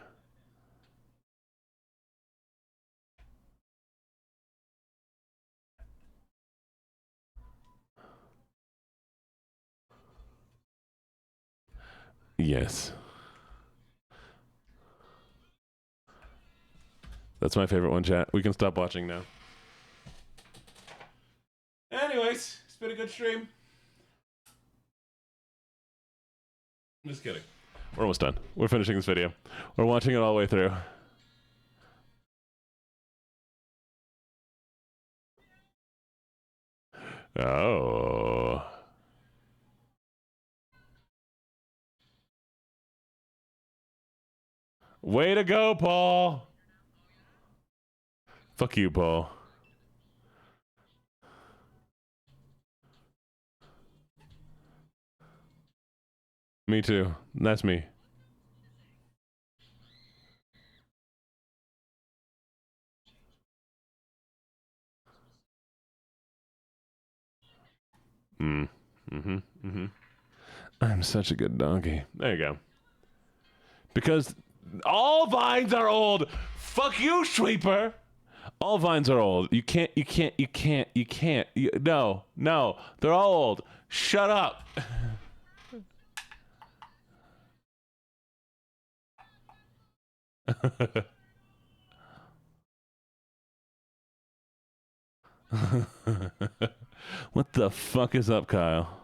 Yes. That's my favorite one, chat. We can stop watching now. Anyways, it's been a good stream. I'm just kidding. We're almost done. We're finishing this video. We're watching it all the way through. Oh. Way to go, Paul. Fuck you, Paul. Me too. That's me. I'm such a good donkey. There you go. Because all vines are old. Fuck you, Sweeper. All vines are old. You can't. No. They're all old. Shut up. What the fuck is up, Kyle?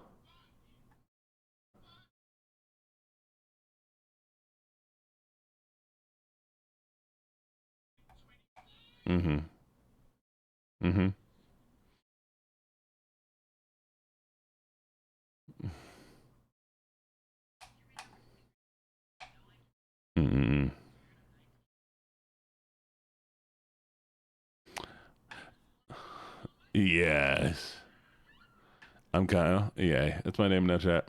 Yes. I'm Kyle. Yeah, that's my name in that chat.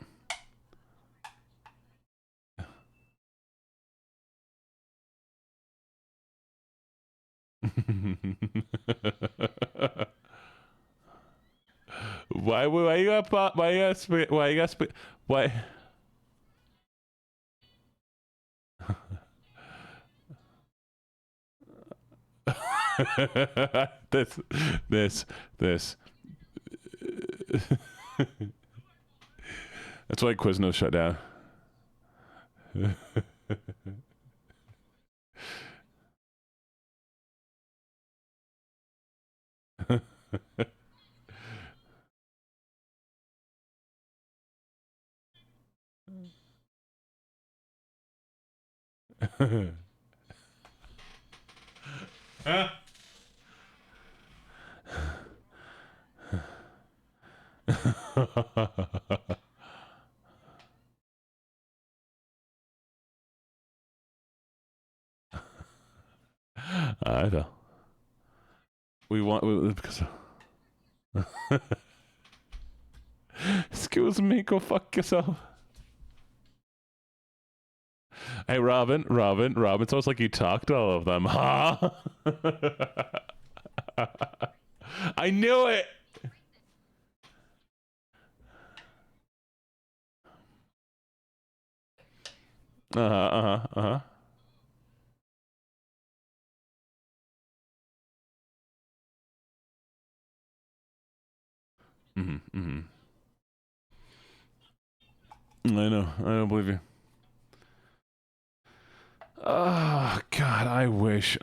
Why you got pop? Why you got why? this. That's why Quiznos shut down. I know. Because. Excuse me, go fuck yourself. Hey, Robin. It's almost like you talked to all of them, huh? I knew it. I know. I don't believe you. Oh, God, I wish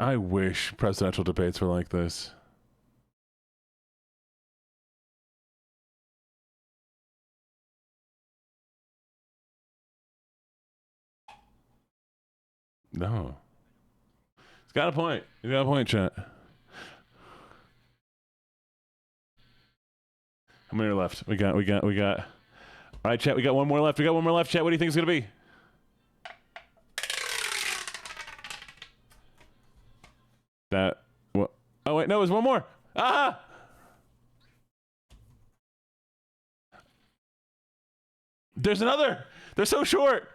presidential debates were like this. No. It's got a point. You got a point, chat. How many are left? We got. All right, chat, we got one more left. Chat. What do you think it's going to be? That. What? Oh, wait, no, there's one more. Ah! There's another. They're so short.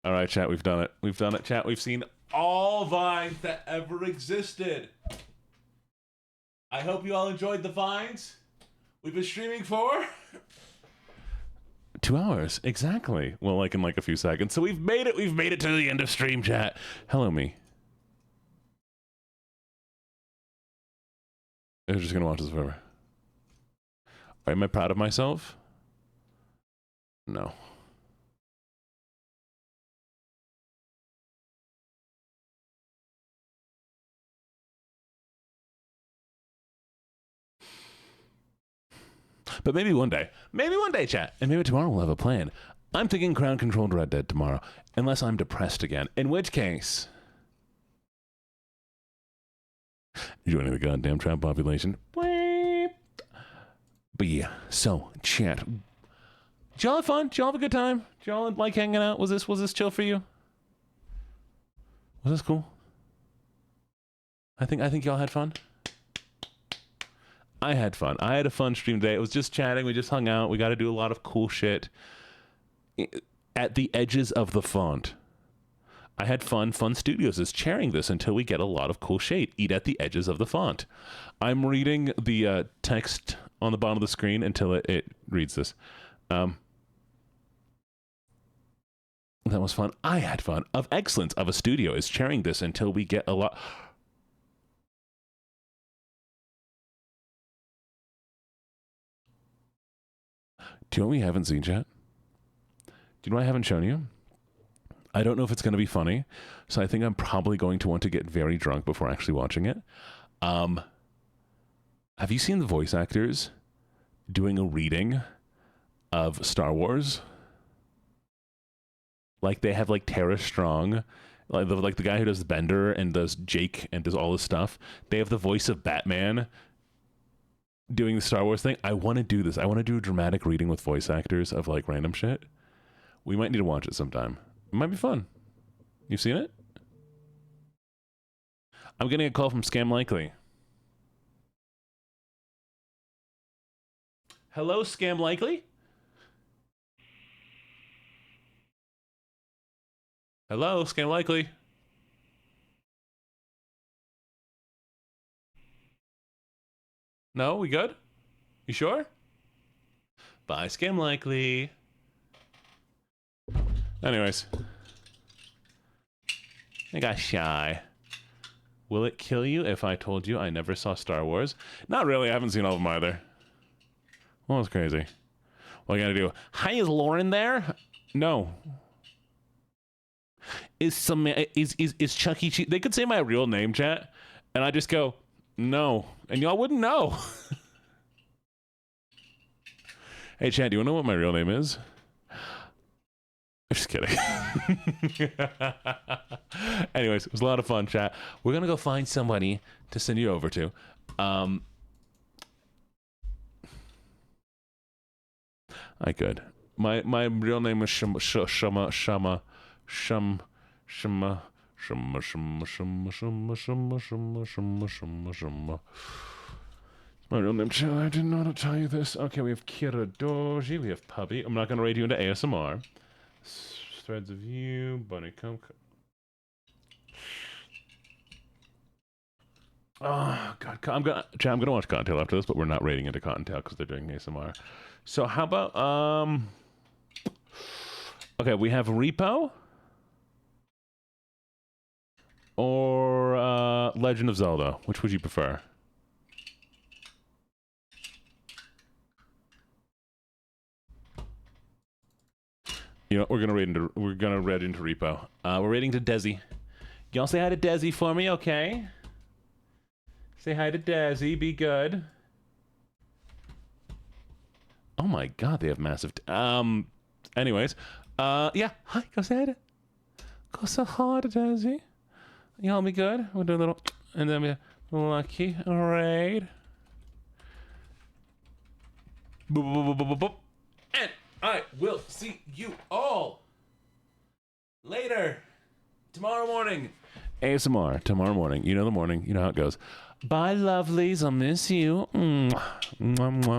All right, chat, we've done it. Chat. We've seen all vines that ever existed. I hope you all enjoyed the vines. We've been streaming for 2 hours exactly. Well, like in like a few seconds. So we've made it to the end of stream, chat. Hello, me. I'm just gonna watch this forever. Am I proud of myself? No. But maybe one day, chat, and maybe tomorrow we'll have a plan. I'm thinking crowd-controlled Red Dead tomorrow, unless I'm depressed again, in which case, joining the goddamn trap population. Bleep. But yeah, so chat. Did y'all have fun? Did y'all have a good time? Did y'all like hanging out? Was this chill for you? Was this cool? I think y'all had fun. I had fun. I had a fun stream today. It was just chatting. We just hung out. We got to do a lot of cool shit at the edges of the font. I had fun. Fun Studios is chairing this until we get a lot of cool shade. Eat at the edges of the font. I'm reading the text on the bottom of the screen until it reads this. That was fun. I had fun. Of Excellence of a Studio is chairing this until we get a lot... Do you know what we haven't seen, chat? Do you know what I haven't shown you? I don't know if it's going to be funny, so I think I'm probably going to want to get very drunk before actually watching it. Have you seen the voice actors doing a reading of Star Wars? Like, they have, like, Tara Strong, like the guy who does Bender and does Jake and does all this stuff. They have the voice of Batman doing the Star Wars thing. I want to do this. I want to do a dramatic reading with voice actors of like random shit. We might need to watch it sometime. It might be fun. You've seen it? I'm getting a call from Scam Likely. Hello, Scam Likely? Hello, Scam Likely. No, we good? You sure? Bye, Scam Likely. Anyways. I got shy. Will it kill you if I told you I never saw Star Wars? Not really. I haven't seen all of them either. Well, that's crazy. What I gotta do? Hi, is Lauren there? No. Is Chuck E. Cheese? They could say my real name, chat, and I just go, no, and y'all wouldn't know. Hey, chat, do you want to know what my real name is? I'm just kidding. Anyways, it was a lot of fun, chat. We're gonna go find somebody to send you over to. I could. My real name is Shama. My real name, I didn't know how to tell you this. Okay, we have Kira Doji, we have Puppy. I'm not gonna raid you into ASMR. Threads of you, Bunny Come. Oh God, I'm gonna watch Cottontail after this, but we're not raiding into Cottontail because they're doing ASMR. So how about okay, we have Repo or Legend of Zelda. Which would you prefer? You know, we're gonna raid into Repo. We're raiding to Desi. Y'all say hi to Desi for me, okay? Say hi to Desi. Be good. Oh my God, they have massive. Anyways, yeah. Hi. Go say hi to. Go say hi to Desi. Y'all be good. We'll do a little, and then we lucky raid. Boop boop boop boop boop boop. And I will see you all later tomorrow morning. ASMR tomorrow morning. You know the morning. You know how it goes. Bye, lovelies. I'll miss you. Mwah, mwah, mwah.